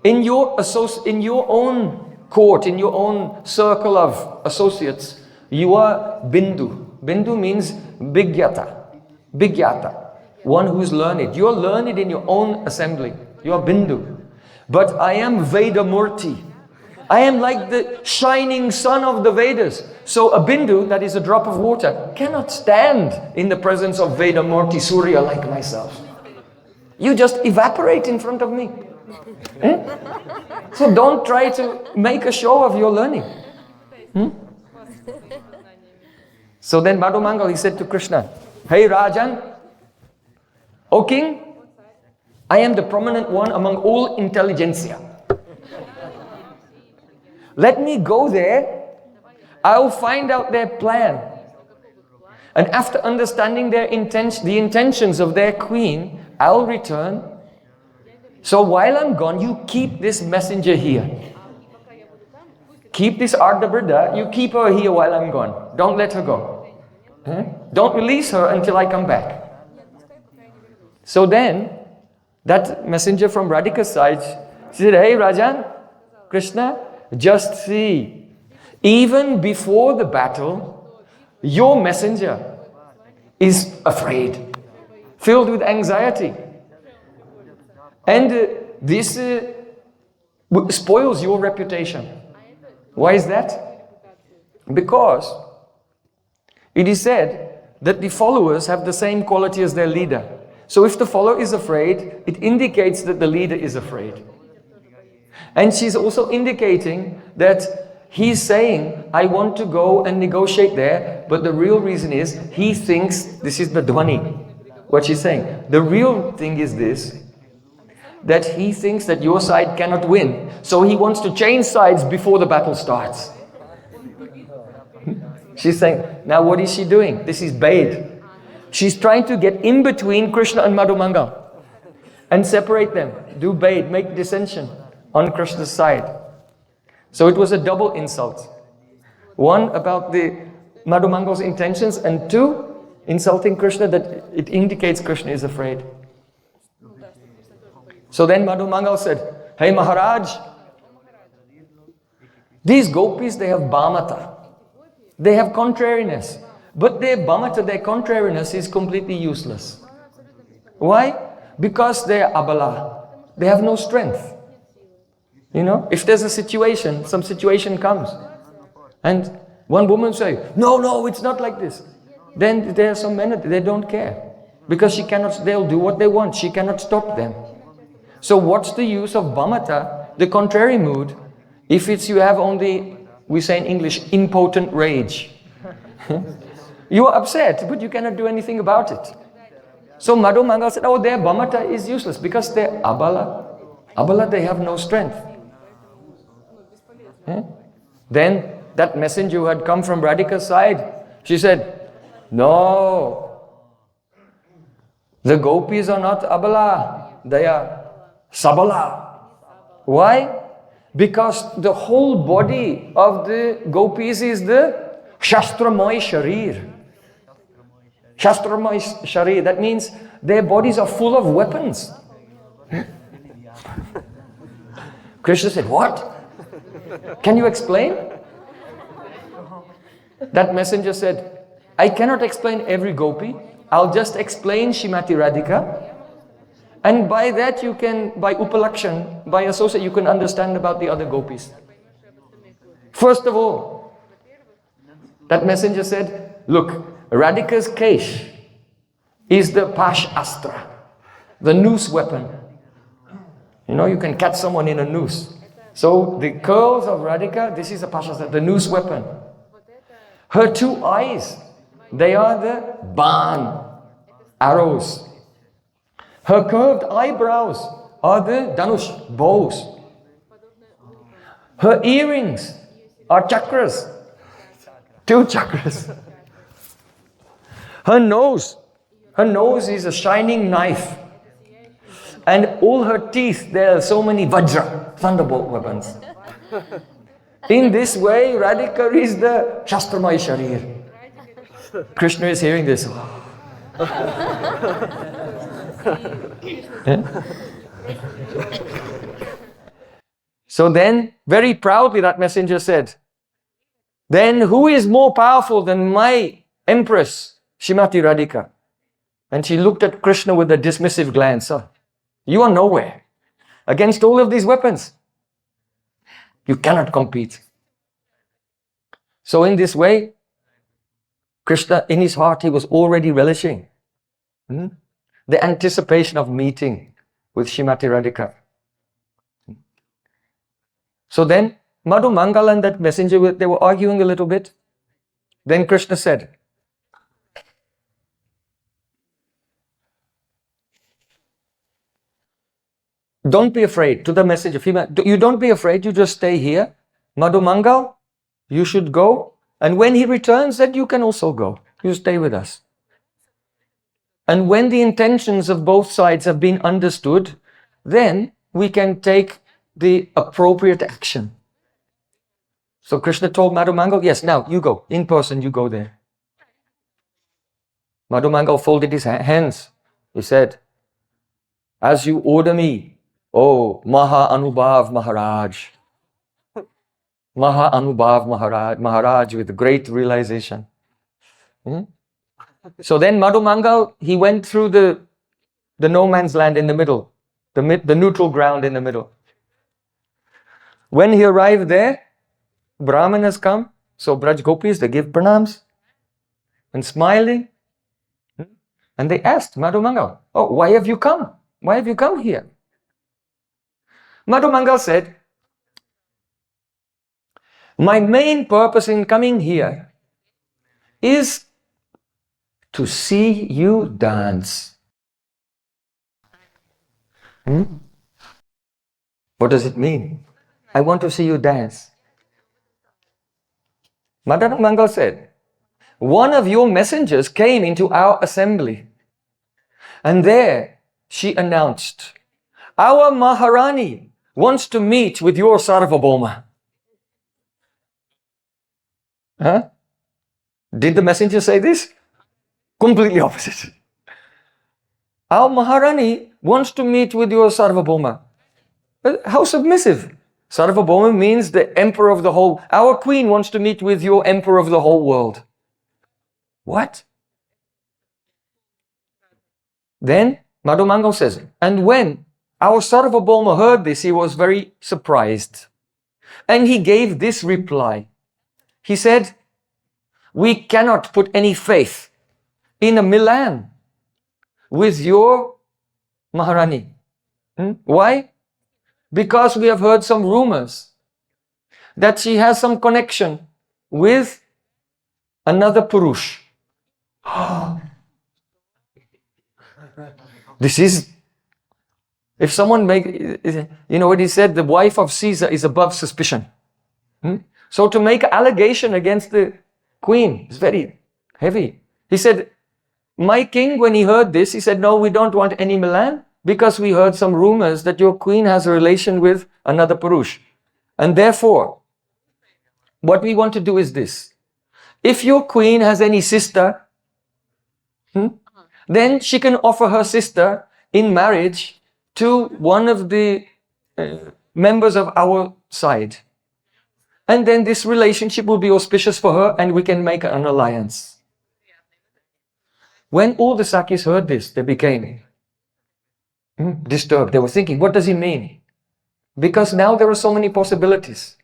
in your own court, in your own circle of associates, you are Bindu. Bindu means Bigyata. Bigyata. One who is learned. You are learned in your own assembly. You are Bindu. But I am Veda-murti. I am like the shining sun of the Vedas. So a Bindu, that is a drop of water, cannot stand in the presence of Veda-murti Surya like myself. You just evaporate in front of me. So don't try to make a show of your learning. So then Madhumangal, he said to Krishna, hey Rajan, O king, I am the prominent one among all intelligentsia. Let me go there, I'll find out their plan. And after understanding the intentions of their queen, I'll return. So while I'm gone, you keep this messenger here. Keep this Radha-rasa, you keep her here while I'm gone. Don't let her go. Don't release her until I come back. So then, that messenger from Radhika's side, she said, hey Rajan, Krishna, just see, even before the battle, your messenger is afraid, filled with anxiety. And this spoils your reputation. Why is that? Because it is said that the followers have the same quality as their leader. So if the follower is afraid, it indicates that the leader is afraid. And she's also indicating that he's saying, I want to go and negotiate there, but the real reason is, he thinks, this is the dhwani, what she's saying. The real thing is this, that he thinks that your side cannot win. So he wants to change sides before the battle starts. She's saying, now what is she doing? This is bait. She's trying to get in between Krishna and Madhumangal and separate them. Do bait, make dissension on Krishna's side. So it was a double insult. One, about the Madhumangal's intentions, and two, insulting Krishna, that it indicates Krishna is afraid. So then Madhumangal said, hey Maharaj, these gopis, they have bhamata. They have contrariness. But their bhamata, their contrariness is completely useless. Why? Because they are abala. They have no strength. You know, if there's a situation, some situation comes, and one woman say, no, it's not like this. Then there are some men, they don't care. Because she cannot, they'll do what they want. She cannot stop them. So what's the use of bhamata, the contrary mood, if it's you have only, we say in English, impotent rage. You are upset, but you cannot do anything about it. So Madhumangal said, oh, their bhamata is useless because they're abala. Abala, they have no strength. Then that messenger who had come from Radhika's side, she said, no, the gopis are not abala, they are sabala. Why? Because the whole body of the gopis is the shastramoy sharir. Shastramoy sharir, that means their bodies are full of weapons. Krishna said, what? Can you explain? That messenger said, I cannot explain every gopi. I'll just explain Shrimati Radhika. And by that you can, by upalakshan, by associate, you can understand about the other gopis. First of all, that messenger said, look, Radhika's kesh is the pash astra. the noose weapon. You know, you can catch someone in a noose. So the curls of Radhika, this is a Pasha, the noose weapon. Her two eyes, they are the ban, arrows. Her curved eyebrows are the danush, bows. Her earrings are chakras, two chakras. Her nose is a shining knife. And all her teeth, there are so many vajra, thunderbolt weapons. In this way, Radhika is the Shastramay Sharir. Krishna is hearing this. So then, very proudly, that messenger said, then who is more powerful than my empress, Shrimati Radhika? And she looked at Krishna with a dismissive glance. Oh, you are nowhere against all of these weapons. You cannot compete. So in this way, Krishna, in his heart, he was already relishing the anticipation of meeting with Shrimati Radhika. So then, Madhu Mangal and that messenger, they were arguing a little bit. Then Krishna said, don't be afraid, to the messenger, female, you don't be afraid, you just stay here. Madhu Mangal, you should go. And when he returns, then you can also go. You stay with us. And when the intentions of both sides have been understood, then we can take the appropriate action. So Krishna told Madhu Mangal, yes, now you go. In person, you go there. Madhu Mangal folded his hands. He said, as you order me, oh, Maha Anubhav Maharaj. Maha Anubhav Maharaj with great realization. So then Madhu Mangal, he went through the no man's land in the middle, the neutral ground in the middle. When he arrived there, Brahmanas come, so Braj Gopis, they give pranams and smiling. And they asked Madhu Mangal, oh, why have you come? Why have you come here? Madhu Mangal said, my main purpose in coming here is to see you dance. What does it mean? I want to see you dance. Madhu Mangal said, one of your messengers came into our assembly, and there she announced, our Maharani wants to meet with your Sarvabhauma. Huh? Did the messenger say this? Completely opposite. Our Maharani wants to meet with your Sarvabhauma. How submissive. Sarvabhauma means the emperor of the whole. Our queen wants to meet with your emperor of the whole world. What? Then Madhu Mangal says, and when our Sarvabhauma heard this, he was very surprised. And he gave this reply. He said, we cannot put any faith in a Milan with your Maharani. Why? Because we have heard some rumors that she has some connection with another Purush. This is, if someone you know what he said, the wife of Caesar is above suspicion. So to make an allegation against the queen is very heavy. He said, my king, when he heard this, he said, no, we don't want any Milan because we heard some rumors that your queen has a relation with another Purush. And therefore, what we want to do is this. If your queen has any sister, then she can offer her sister in marriage to one of the members of our side. And then this relationship will be auspicious for her and we can make an alliance. When all the Sakis heard this, they became disturbed. They were thinking, what does he mean? Because now there are so many possibilities.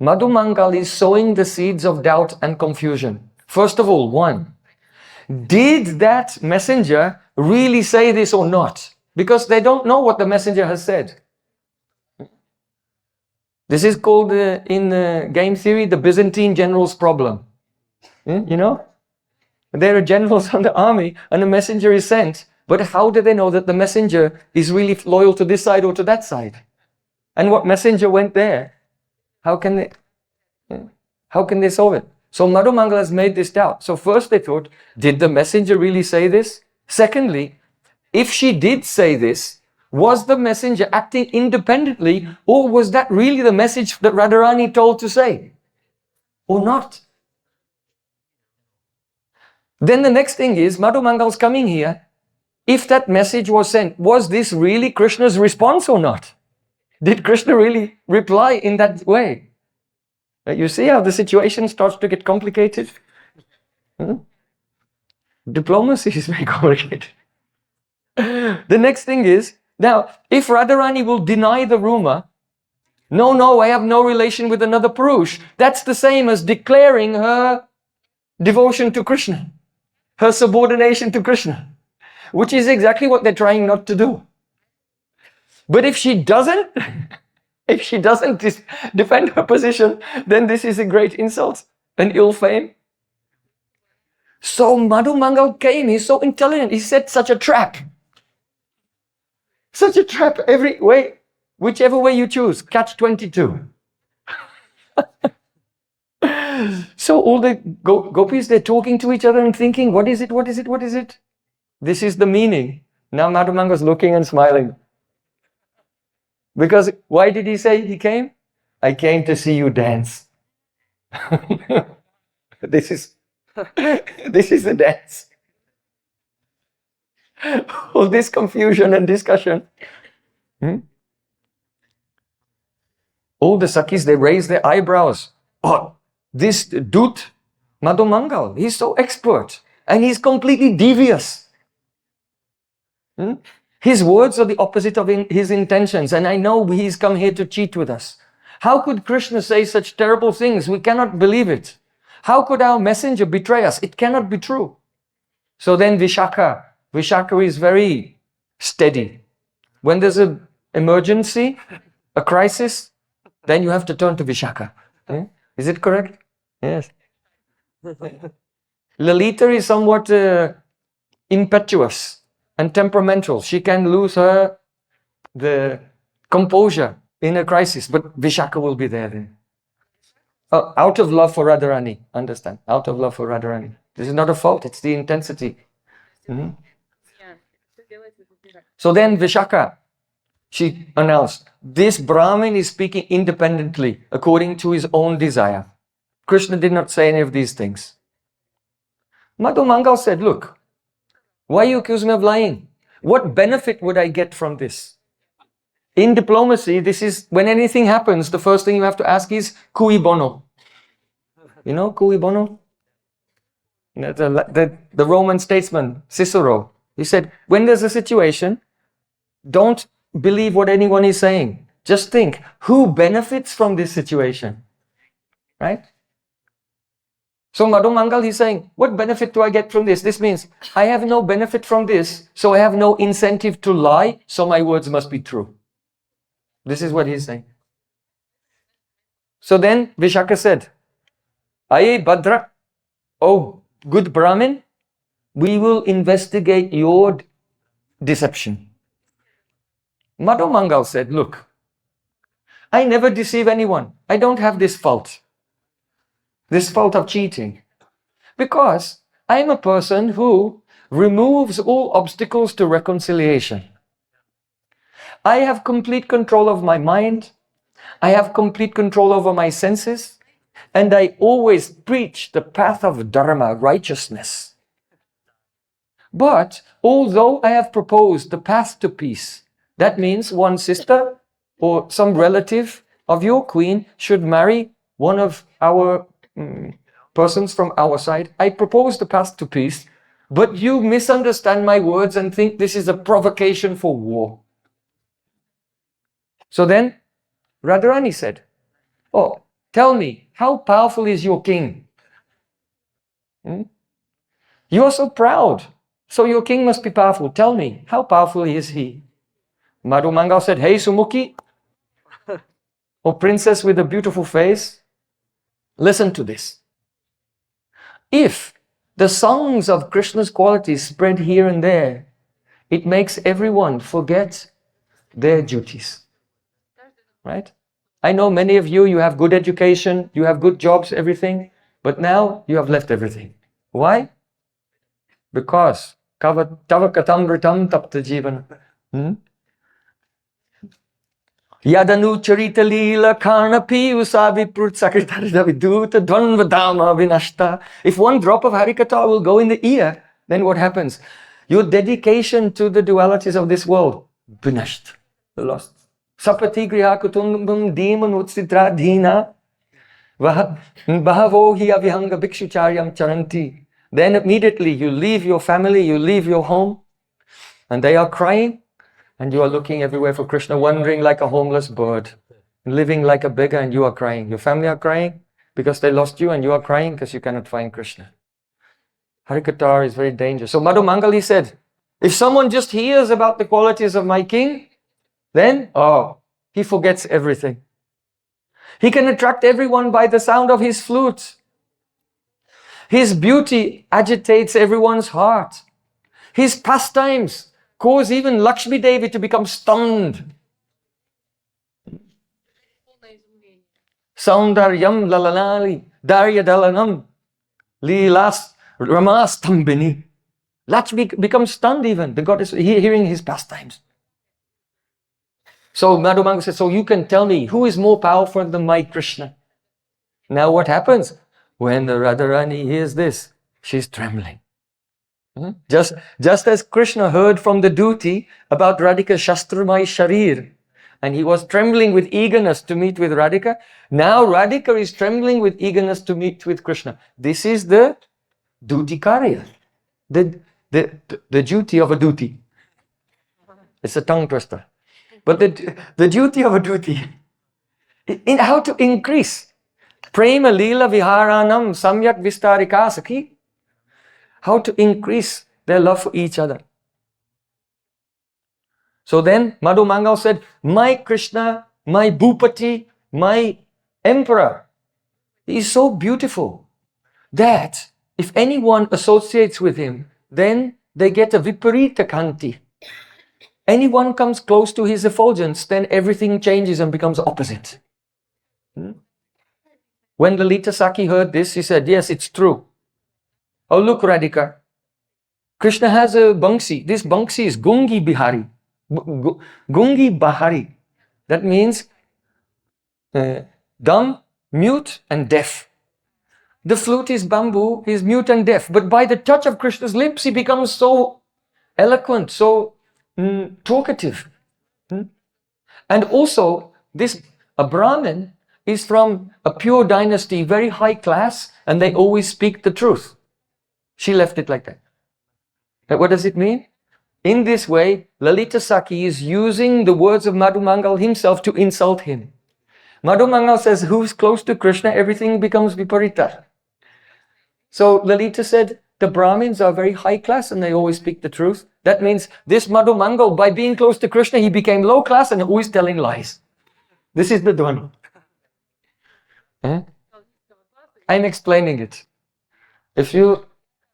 Madhu Mangal is sowing the seeds of doubt and confusion. First of all, one, did that messenger really say this or not? Because they don't know what the messenger has said. This is called, in game theory, the Byzantine general's problem. You know? There are generals on the army and a messenger is sent, but how do they know that the messenger is really loyal to this side or to that side? And what messenger went there? How can they solve it? So Madhu Mangala has made this doubt. So first they thought, did the messenger really say this? Secondly, if she did say this, was the messenger acting independently, or was that really the message that Radharani told to say? Or not? Then the next thing is, Madhu Mangal's coming here. If that message was sent, was this really Krishna's response or not? Did Krishna really reply in that way? You see how the situation starts to get complicated? Diplomacy is very complicated. The next thing is, now, if Radharani will deny the rumor, no, I have no relation with another Purush, that's the same as declaring her devotion to Krishna, her subordination to Krishna, which is exactly what they're trying not to do. But if she doesn't, defend her position, then this is a great insult and ill fame. So Madhu Mangal came, he's so intelligent, he set such a trap. Such a trap every way, whichever way you choose, catch 22. So all the gopis, they're talking to each other and thinking, what is it? This is the meaning. Now Madhu Mangal's looking and smiling. Because why did he say he came? I came to see you dance. This is the dance. All this confusion and discussion. All the Sakhis, they raise their eyebrows. Oh, this Dut, Madhu Mangal, he's so expert and he's completely devious. His words are the opposite of his intentions, and I know he's come here to cheat with us. How could Krishna say such terrible things? We cannot believe it. How could our messenger betray us? It cannot be true. So then Vishaka is very steady. When there's an emergency, a crisis, then you have to turn to Vishaka. Is it correct? Yes. Lalita is somewhat impetuous and temperamental. She can lose the composure in a crisis, but Vishaka will be there then. Out of love for Radharani, understand? Out of love for Radharani. This is not a fault, it's the intensity. So then Vishaka, she announced, this Brahmin is speaking independently according to his own desire. Krishna did not say any of these things. Madhu Mangal said, look, why you accuse me of lying? What benefit would I get from this? In diplomacy, this is, when anything happens, the first thing you have to ask is, cui bono? You know, cui bono? The Roman statesman, Cicero, he said, when there's a situation, don't believe what anyone is saying. Just think, who benefits from this situation? Right? So Madhu Mangal, he's saying, what benefit do I get from this? This means, I have no benefit from this, so I have no incentive to lie, so my words must be true. This is what he's saying. So then Vishaka said, Aye Bhadra, oh good Brahmin, we will investigate your deception. Madhu Mangal said, look, I never deceive anyone. I don't have this fault of cheating. Because I am a person who removes all obstacles to reconciliation. I have complete control of my mind. I have complete control over my senses. And I always preach the path of dharma, righteousness. But although I have proposed the path to peace, that means one sister or some relative of your queen should marry one of our persons from our side. I propose the path to peace, but you misunderstand my words and think this is a provocation for war. So then Radharani said, oh, tell me, how powerful is your king? You are so proud. So your king must be powerful. Tell me, how powerful is he? Madhu Mangal said, hey Sumukhi, oh princess with a beautiful face, listen to this. If the songs of Krishna's qualities spread here and there, it makes everyone forget their duties. Right? I know many of you, you have good education, you have good jobs, everything, but now you have left everything. Why? Because tava katam ritam tapta jivan. Yadanu charita lila karnapi usavi prut sakritarida viduta dvanvadama vinashta. If one drop of Harikatha will go in the ear, then what happens? Your dedication to the dualities of this world, vinasht, lost. Sapati griha kutumbam demon utsitra dhina bahavo hi avihanga bhikshucharyam charanti. Then immediately you leave your family, you leave your home, and they are crying. And you are looking everywhere for Krishna, wandering like a homeless bird, living like a beggar, and you are crying. Your family are crying because they lost you, and you are crying because you cannot find Krishna. Harikatha is very dangerous. So Madhu Mangali said, if someone just hears about the qualities of my king, then, he forgets everything. He can attract everyone by the sound of his flute. His beauty agitates everyone's heart. His pastimes cause even Lakshmi Devi to become stunned. Saundaryam lalalali darya dalanam lilas ramastambini. Lakshmi becomes stunned even. The goddess hearing his pastimes. So Madhu Mangal says, so you can tell me who is more powerful than my Krishna? Now what happens? When the Radharani hears this, she's trembling. Just as Krishna heard from the duty about Radhika's Shastramai Sharir, and he was trembling with eagerness to meet with Radhika, now Radhika is trembling with eagerness to meet with Krishna. This is the duty karya, the duty of a duty. It's a tongue twister. But the duty of a duty, in how to increase. Prema lila viharanam samyak vistarika sakhi. How to increase their love for each other. So then Madhu Mangal said, my Krishna, my Bhupati, my emperor, he is so beautiful that if anyone associates with him, then they get a viparita kanti. Anyone comes close to his effulgence, then everything changes and becomes opposite. When Lalita Sakhi heard this, she said, yes, it's true. Oh, look, Radhika. Krishna has a Bangsi. This Bangsi is Gungi Bihari. Gungi Bahari. That means dumb, mute and deaf. The flute is bamboo, he is mute and deaf. But by the touch of Krishna's lips, he becomes so eloquent, so talkative. And also, a Brahmin is from a pure dynasty, very high class, and they always speak the truth. She left it like that. And what does it mean? In this way, Lalita Sakhi is using the words of Madhu Mangal himself to insult him. Madhu Mangal says, who's close to Krishna, everything becomes viparita. So Lalita said, the Brahmins are very high class and they always speak the truth. That means this Madhu Mangal, by being close to Krishna, he became low class and always telling lies. This is the Dvana. I'm explaining it.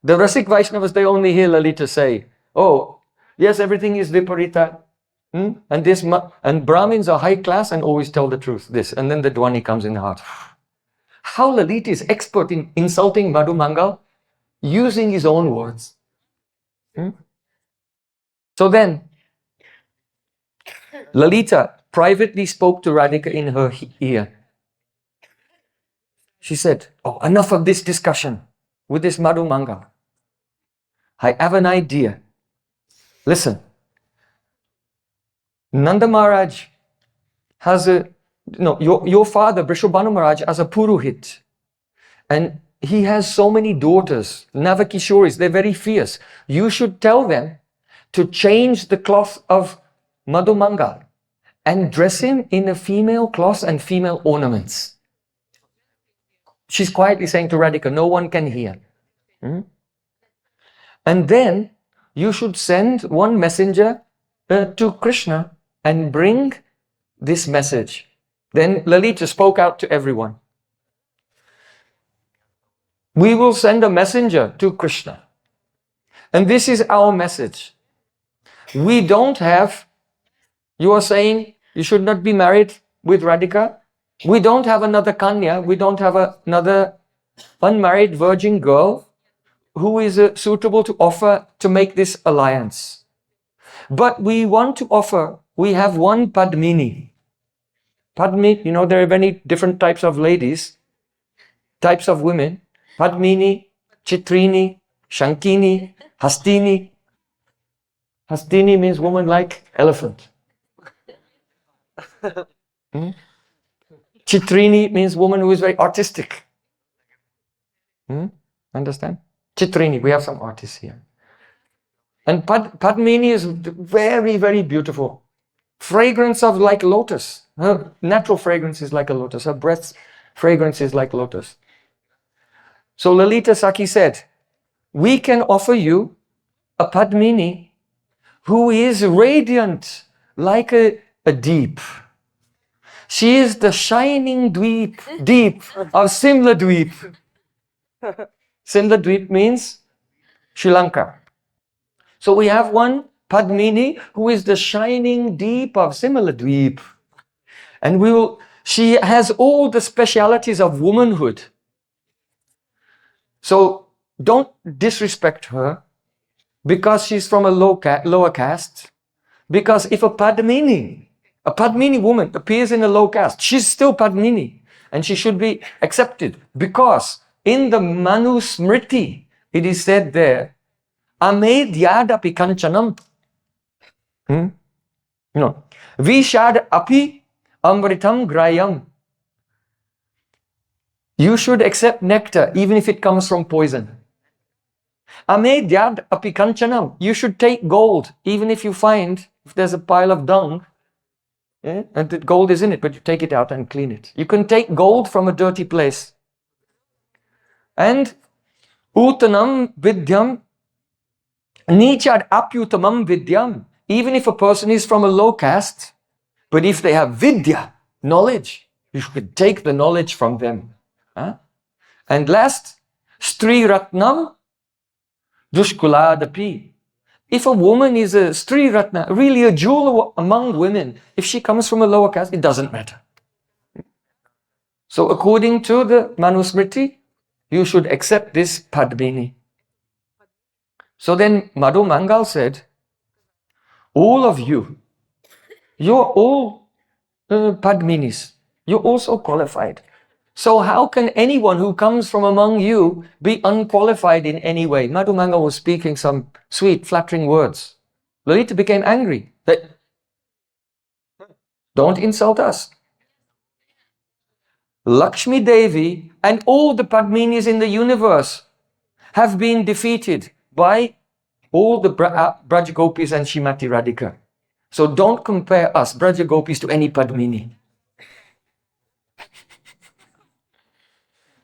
The Rasik Vaishnavas, they only hear Lalita say, oh, yes, everything is viparita. And Brahmins are high class and always tell the truth. This. And then the Dwani comes in the heart. How Lalita is expert in insulting Madhu Mangal using his own words. So then, Lalita privately spoke to Radhika in her ear. She said, oh, enough of this discussion with this Madhu Mangal. I have an idea. Listen. Nanda Maharaj has your father, Vrishabhanu Maharaj, has a Purohit. And he has so many daughters, Navakishoris, they're very fierce. You should tell them to change the cloth of Madhu Mangal and dress him in a female cloth and female ornaments. She's quietly saying to Radhika, no one can hear. And then you should send one messenger to Krishna and bring this message. Then Lalita spoke out to everyone. We will send a messenger to Krishna. And this is our message. We don't have, you are saying you should not be married with Radhika. We don't have another Kanya. We don't have another unmarried virgin girl who is suitable to offer to make this alliance. But we want to offer, we have one Padmini. Padmini, you know, there are many different types of ladies, types of women. Padmini, Chitrini, Shankini, Hastini. Hastini means woman like elephant. Chitrini means woman who is very artistic. Understand? Chitrini, we have some artists here. And Padmini is very, very beautiful. Fragrance of like lotus. Her natural fragrance is like a lotus. Her breath's fragrance is like lotus. So Lalita Sakhi said, we can offer you a Padmini who is radiant like a deep. She is the shining deep of Simla Dweep. Simla Dweep means Sri Lanka. So we have one Padmini who is the shining deep of Simla Dweep. And she has all the specialities of womanhood. So don't disrespect her because she's from a lower caste. Because if a Padmini woman appears in a low caste, she's still Padmini and she should be accepted. Because in the Manusmriti, it is said there, Amedyadapi kanchanam. No. Vishad api amritam grayam. You should accept nectar even if it comes from poison. Amedyad api kanchanam. You should take gold even if you find, if there's a pile of dung, and the gold is in it, but you take it out and clean it. You can take gold from a dirty place. And utanam vidyam, nichad apyutamam vidyam. Even if a person is from a low caste, but if they have vidya, knowledge, you should take the knowledge from them. And last, Stri Ratnam Dushkuladapi. If a woman is a Stri Ratna, really a jewel among women, if she comes from a lower caste, it doesn't matter. So according to the Manusmriti, you should accept this Padmini. So then Madhu Mangal said, all of you, you're all Padminis. You're also qualified. So how can anyone who comes from among you be unqualified in any way? Madhu Mangal was speaking some sweet, flattering words. Lalita became angry. Don't insult us. Lakshmi Devi and all the Padminis in the universe have been defeated by all the Braja Gopis and Shrimati Radhika. So don't compare us, Braja Gopis, to any Padmini.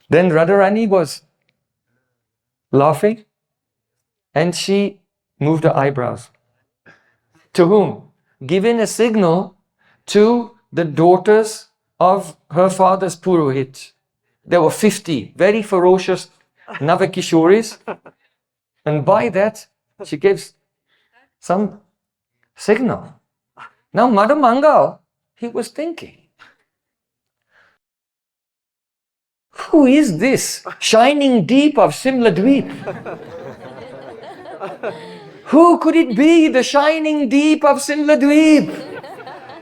Then Radharani was laughing and she moved her eyebrows. To whom? Giving a signal to the daughters of her father's Purohit. There were 50 very ferocious Navakishoris, and by that she gave some signal. Now Madhu Mangal, he was thinking, who is this shining deep of Simla Dweep? Who could it be, the shining deep of Simla Dweep?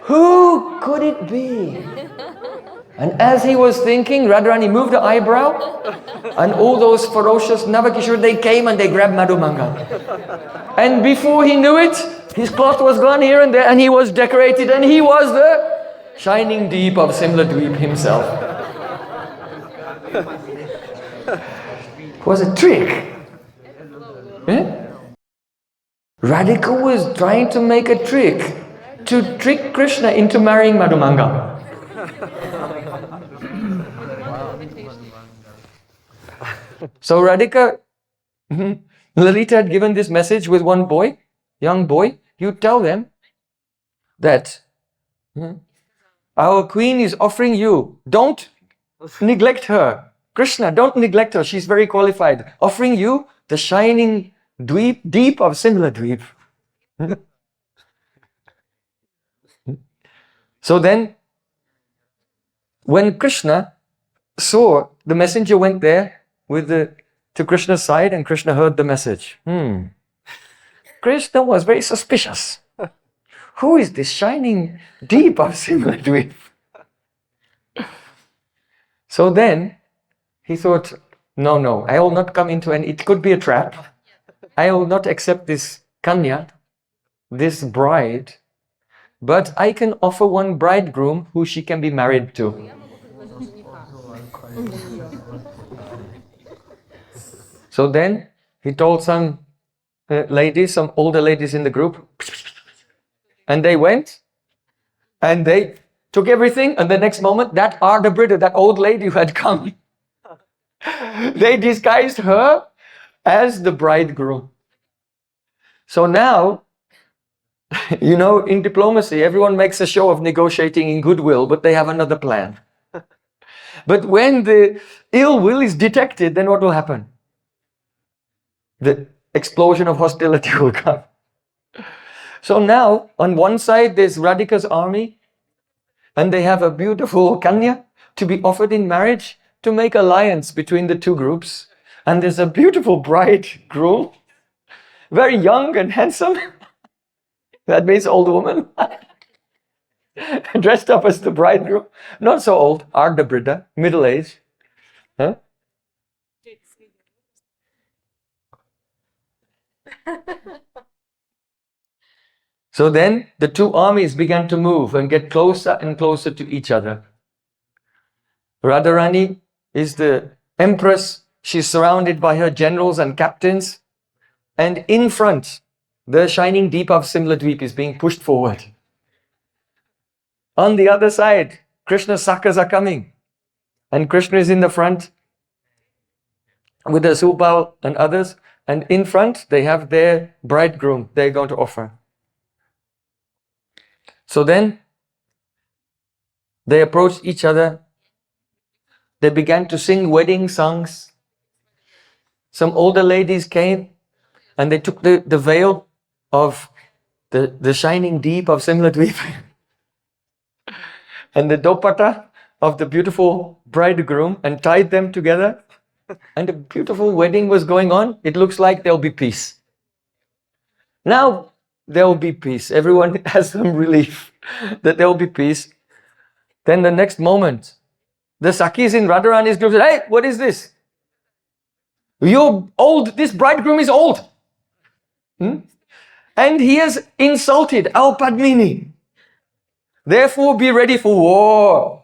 Who could it be? And as he was thinking, Radharani moved her eyebrow, and all those ferocious Navakishore, they came and they grabbed Madhu Mangal. And before he knew it, his cloth was gone here and there, and he was decorated, and he was the shining deep of Simla Dweep himself. It was a trick. Radhika was trying to make a trick to trick Krishna into marrying Madhu Mangal. So Radhika Lalita had given this message with one boy, young boy. You tell them that our queen is offering you. Don't neglect her. Krishna, don't neglect her. She's very qualified. Offering you the shining deep of similar dweep. So then, when Krishna saw the messenger went there to Krishna's side, and Krishna heard the message. Krishna was very suspicious. Who is this shining deep of similar dweep? So then he thought, no, I will not come into it could be a trap. I will not accept this kanya, this bride, but I can offer one bridegroom who she can be married to. So then he told some ladies, some older ladies in the group, and they went and they took everything, and the next moment that Radha-rasa-sudhanidhi, that old lady who had come, they disguised her as the bridegroom. So now, in diplomacy, everyone makes a show of negotiating in goodwill, but they have another plan. But when the ill will is detected, then what will happen? The explosion of hostility will come. So now, on one side, there's Radhika's army, and they have a beautiful kanya to be offered in marriage to make alliance between the two groups. And there's a beautiful bridegroom, very young and handsome. That means old woman. Dressed up as the bridegroom. Not so old, Radha-rasa-sudhanidhi, middle age. Huh? So then the two armies began to move and get closer and closer to each other. Radharani is the empress. She's surrounded by her generals and captains. And in front, the shining deep of Simla-dweep is being pushed forward. On the other side, Krishna's sakhas are coming. And Krishna is in the front with the Subal and others. And in front, they have their bridegroom they're going to offer. So then, they approached each other. They began to sing wedding songs. Some older ladies came and they took the veil of the shining deep of Simla-dweep and the dopata of the beautiful bridegroom and tied them together. And a beautiful wedding was going on. It looks like there'll be peace. Now, there will be peace. Everyone has some relief that there will be peace. Then the next moment, the Sakhis in Radharani's group said, "Hey, what is this? You're old. This bridegroom is old. And he has insulted our Padmini. Therefore, be ready for war."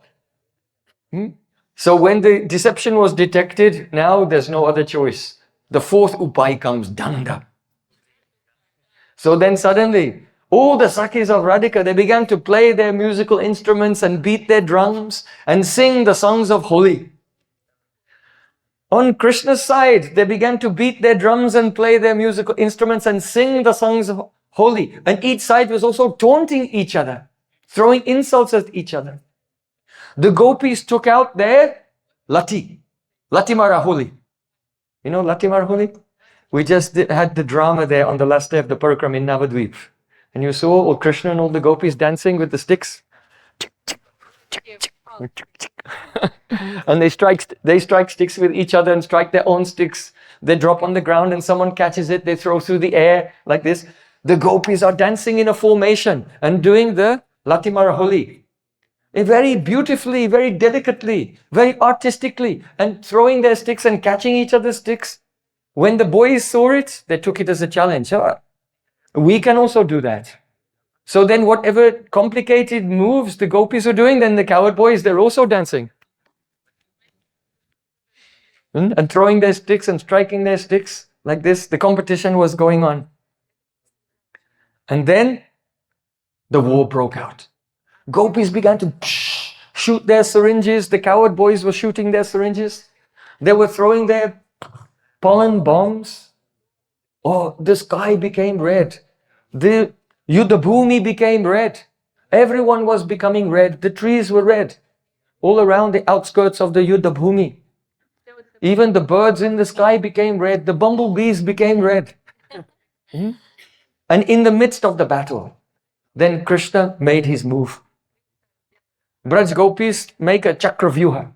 So when the deception was detected, now there's no other choice. The fourth upay comes, danda. So then suddenly, all the Sakhis of Radhika, they began to play their musical instruments and beat their drums and sing the songs of Holi. On Krishna's side, they began to beat their drums and play their musical instruments and sing the songs of Holi. And each side was also taunting each other, throwing insults at each other. The gopis took out their Latimara Holi. You know Latimara Holi? We just had the drama there on the last day of the program in Navadvip. And you saw all Krishna and all the gopis dancing with the sticks. And they strike sticks with each other and strike their own sticks. They drop on the ground and someone catches it. They throw through the air like this. The gopis are dancing in a formation and doing the Latimara Holi. Very beautifully, very delicately, very artistically, and throwing their sticks and catching each other's sticks. When the boys saw it, they took it as a challenge. We can also do that. So then whatever complicated moves the gopis are doing, then the coward boys, they're also dancing. And throwing their sticks and striking their sticks like this. The competition was going on. And then the war broke out. Gopis began to shoot their syringes. The coward boys were shooting their syringes. They were throwing their pollen bombs. Oh, the sky became red. The Yudha bhumi became red. Everyone was becoming red. The trees were red. All around the outskirts of the Yudha bhumi. Even the birds in the sky became red. The bumblebees became red. And in the midst of the battle, then Krishna made his move. Braj Gopis make a chakravyuha.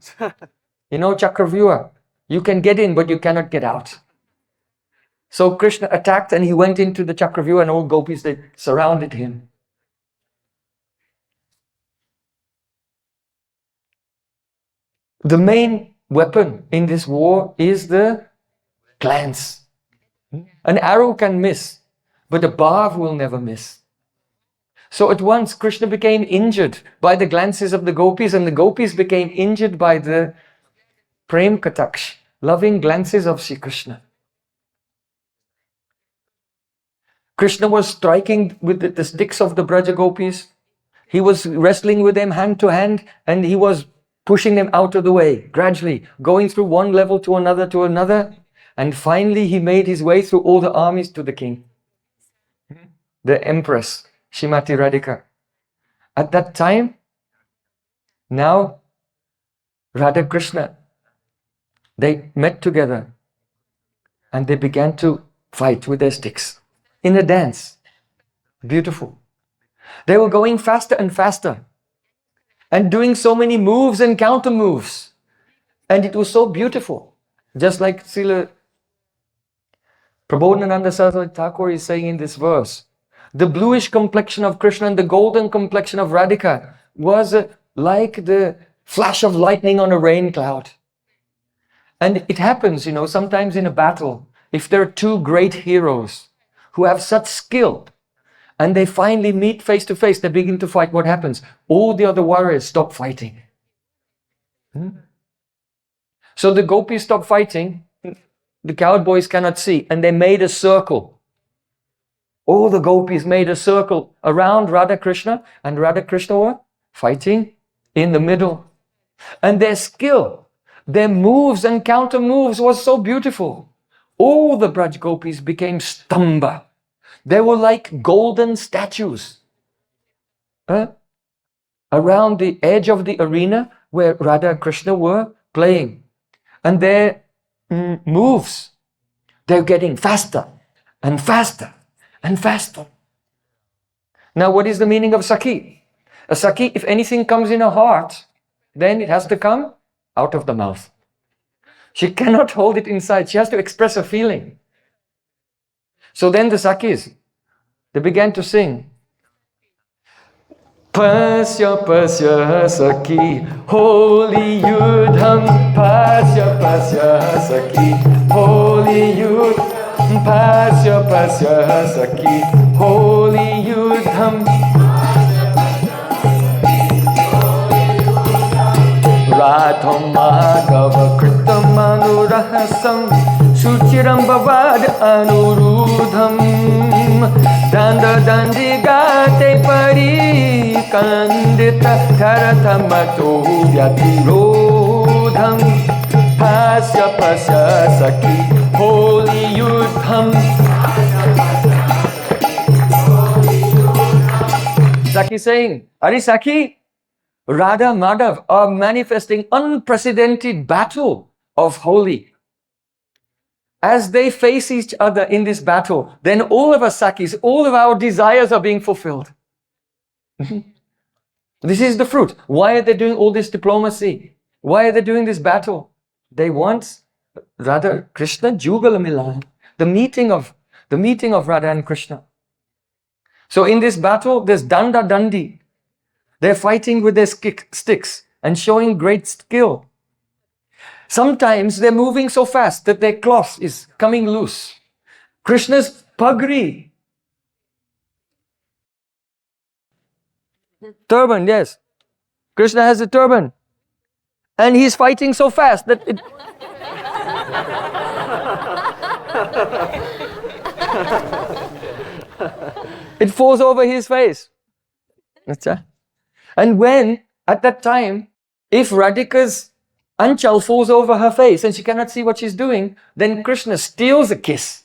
You know chakravyuha? You can get in, but you cannot get out. So Krishna attacked and he went into the chakravyuha, and all gopis, they surrounded him. The main weapon in this war is the glance. An arrow can miss, but a barb will never miss. So at once Krishna became injured by the glances of the gopis, and the gopis became injured by the Prem kataksh, loving glances of Sri Krishna. Krishna was striking with the sticks of the Braja gopis. He was wrestling with them hand to hand, and he was pushing them out of the way, gradually, going through one level to another, and finally he made his way through all the armies to the king, the empress, Shrimati Radhika. At that time, now, Radha Krishna, they met together and they began to fight with their sticks in a dance. Beautiful. They were going faster and faster and doing so many moves and counter moves. And it was so beautiful. Just like Srila Prabodhananda Saraswati Thakur is saying in this verse, the bluish complexion of Krishna and the golden complexion of Radhika was like the flash of lightning on a rain cloud. And it happens, sometimes in a battle, if there are two great heroes who have such skill, and they finally meet face to face, they begin to fight, what happens? All the other warriors stop fighting. So the gopis stopped fighting, the cowboys cannot see, and they made a circle. All the gopis made a circle around Radha Krishna, and Radha Krishna were fighting in the middle. And their skill, their moves and counter moves was so beautiful. All the Braj gopis became stamba. They were like golden statues around the edge of the arena where Radha and Krishna were playing. And their moves, they're getting faster and faster and faster. Now, what is the meaning of Sakhi? A Sakhi, if anything comes in her heart, then it has to come out of the mouth. She cannot hold it inside. She has to express a feeling. So then the Sakhis, they began to sing. Pasya pasya sakhi, Holi Yudham. Pasya pasya sakhi, Holi Yudham. Pasya pasya sakhi, Holi Yudham. Radham Madhava Kritam Anurahasam Suchiram Bavad Anurudham Danda Dandigate Pari Kandita Taratamato Vyatirodham Pasya Pasya Sakhi Holi Yudham. Sakhi saying, Ari Sakhi, Radha Madhav are manifesting unprecedented battle of Holi. As they face each other in this battle, then all of us Sakhis, all of our desires are being fulfilled. This is the fruit. Why are they doing all this diplomacy? Why are they doing this battle? They want Radha Krishna Jugala Milan, the meeting of Radha and Krishna. So in this battle, there's Danda Dandi. They're fighting with their sticks and showing great skill. Sometimes they're moving so fast that their cloth is coming loose. Krishna's pagri. Turban, yes. Krishna has a turban. And he's fighting so fast that it falls over his face. That's it. And when, at that time, if Radhika's anchal falls over her face and she cannot see what she's doing, then Krishna steals a kiss.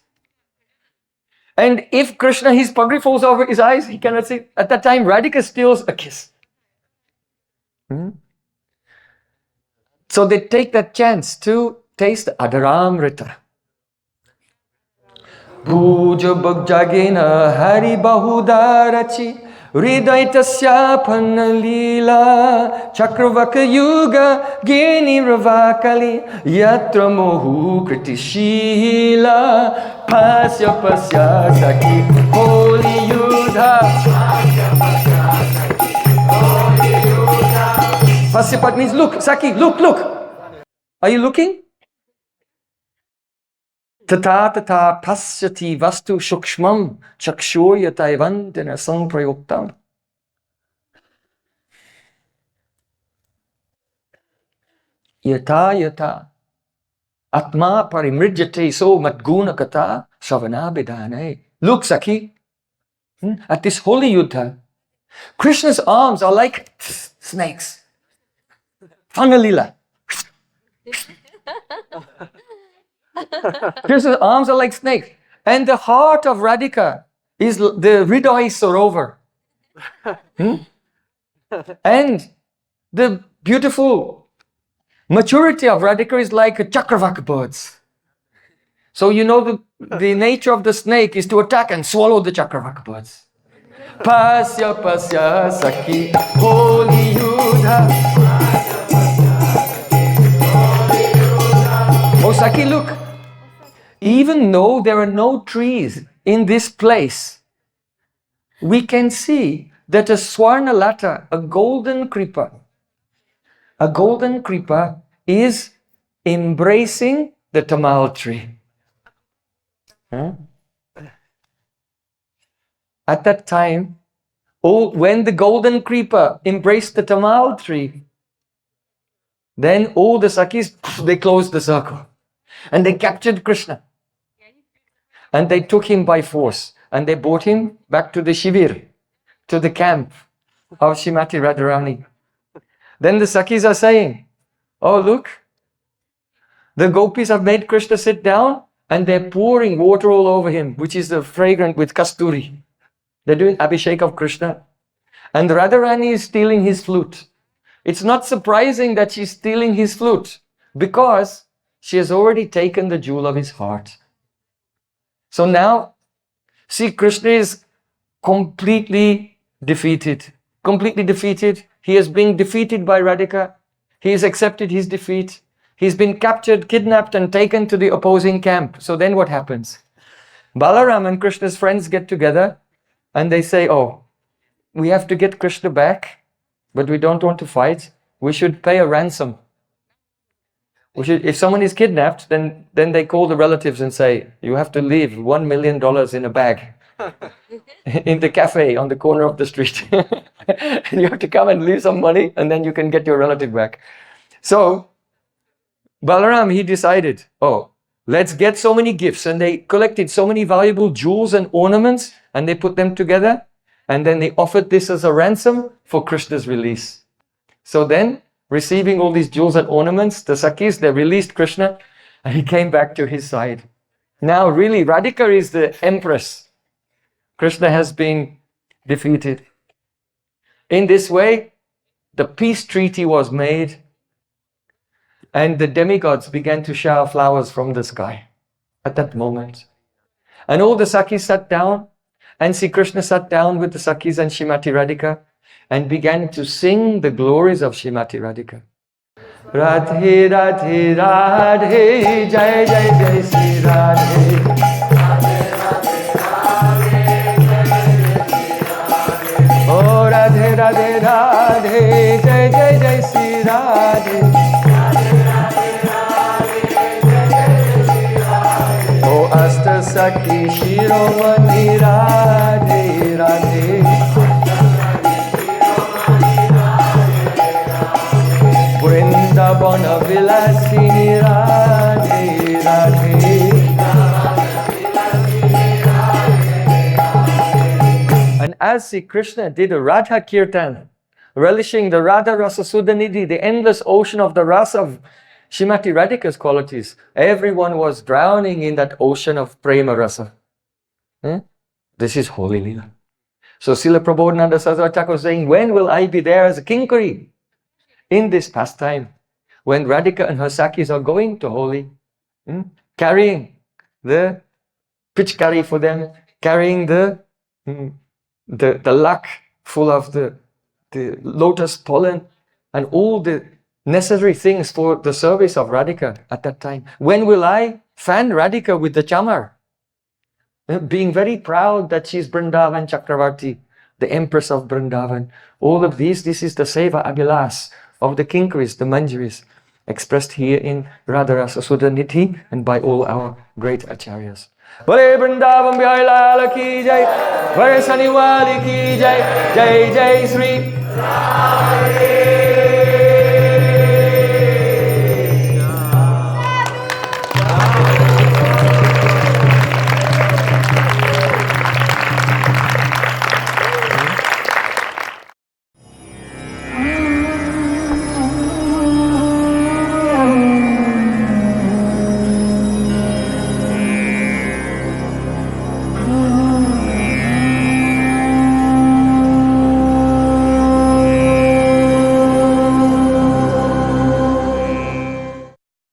And if Krishna, his pagri falls over his eyes, he cannot see. At that time, Radhika steals a kiss. So they take that chance to taste Adaramrita. Bhuja bhagjagena hari bahudarachi Hridaitasya panalila Chakravaka yuga geni ravakali Yatra mohu kritishila Pasya pasya saki Holi Yudha Pasyapat means look, Saki, look. Are you looking? Tata tata pasyati vastu shukshmam chakshuryatai samprayuktam. Yata atma parimrijyate so matguna kata savanabhidane. Look, Saki, at this holy Yudha, Krishna's arms are like snakes. Fangalila. Krishna's arms are like snakes. And the heart of Radhika is the Hridaya Sarovar. And the beautiful maturity of Radhika is like a chakravaka birds. So you know the nature of the snake is to attack and swallow the chakravaka birds. Pasya pasya saki holy Yudha. Oh Saki, look. Even though there are no trees in this place, we can see that a swarnalata, a golden creeper is embracing the tamal tree. At that time, when the golden creeper embraced the tamal tree, then all the Sakis, they closed the circle and they captured Krishna. And they took him by force and they brought him back to the Shivir, to the camp of Srimati Radharani. Then the Sakis are saying, oh look, the gopis have made Krishna sit down and they're pouring water all over him, which is the fragrant with kasturi. They're doing Abhishek of Krishna. And Radharani is stealing his flute. It's not surprising that she's stealing his flute because she has already taken the jewel of his heart. So now, see, Krishna is completely defeated. Completely defeated. He is being defeated by Radhika. He has accepted his defeat. He's been captured, kidnapped and taken to the opposing camp. So then what happens? Balaram and Krishna's friends get together and they say, oh, we have to get Krishna back, but we don't want to fight. We should pay a ransom. If someone is kidnapped, then they call the relatives and say, you have to leave $1 million in a bag in the cafe on the corner of the street. And you have to come and leave some money and then you can get your relative back. So Balaram, he decided, oh, let's get so many gifts. And they collected so many valuable jewels and ornaments and they put them together. And then they offered this as a ransom for Krishna's release. So then, receiving all these jewels and ornaments, the Sakis, they released Krishna and he came back to his side. Now really, Radhika is the empress. Krishna has been defeated. In this way, the peace treaty was made and the demigods began to shower flowers from the sky at that moment. And all the Sakis sat down and Sri Krishna sat down with the Sakis and Srimati Radhika and began to sing the glories of Srimati Radhika. Radhe Radhe Radhe Jai Jai Jai Sri Radhe. Oh Radhe Radhe Radhe Jai Jai Jai Sri Radhe. Oh Asta Sakhi Shiromani Radhe Radhe. Vrindavana Vilasini Radhe Radhe. And as Sri Krishna did a Radha Kirtan, relishing the Radha-rasa-sudhanidhi, the endless ocean of the rasa of Srimati Radhika's qualities, everyone was drowning in that ocean of prema rasa. This is Holy Leela. So Srila Prabodhananda Saraswati Thakur was saying, when will I be there as a kinkari in this pastime? When Radhika and her Sakhis are going to Holi, carrying the pitchkari for them, carrying the luck full of the lotus pollen and all the necessary things for the service of Radhika at that time. When will I fan Radhika with the chamar? Being very proud that she's Vrindavan Chakravarti, the Empress of Vrindavan. All of these, this is the Seva Abhilas of the Kinkaris, the Manjaris, expressed here in Radha-rasa-sudhanidhi and by all our great acharyas. Bale Vrindavan Bihari Lala ki jai, Vare Saniwali ki jai, Jai Jai Sri Radhe.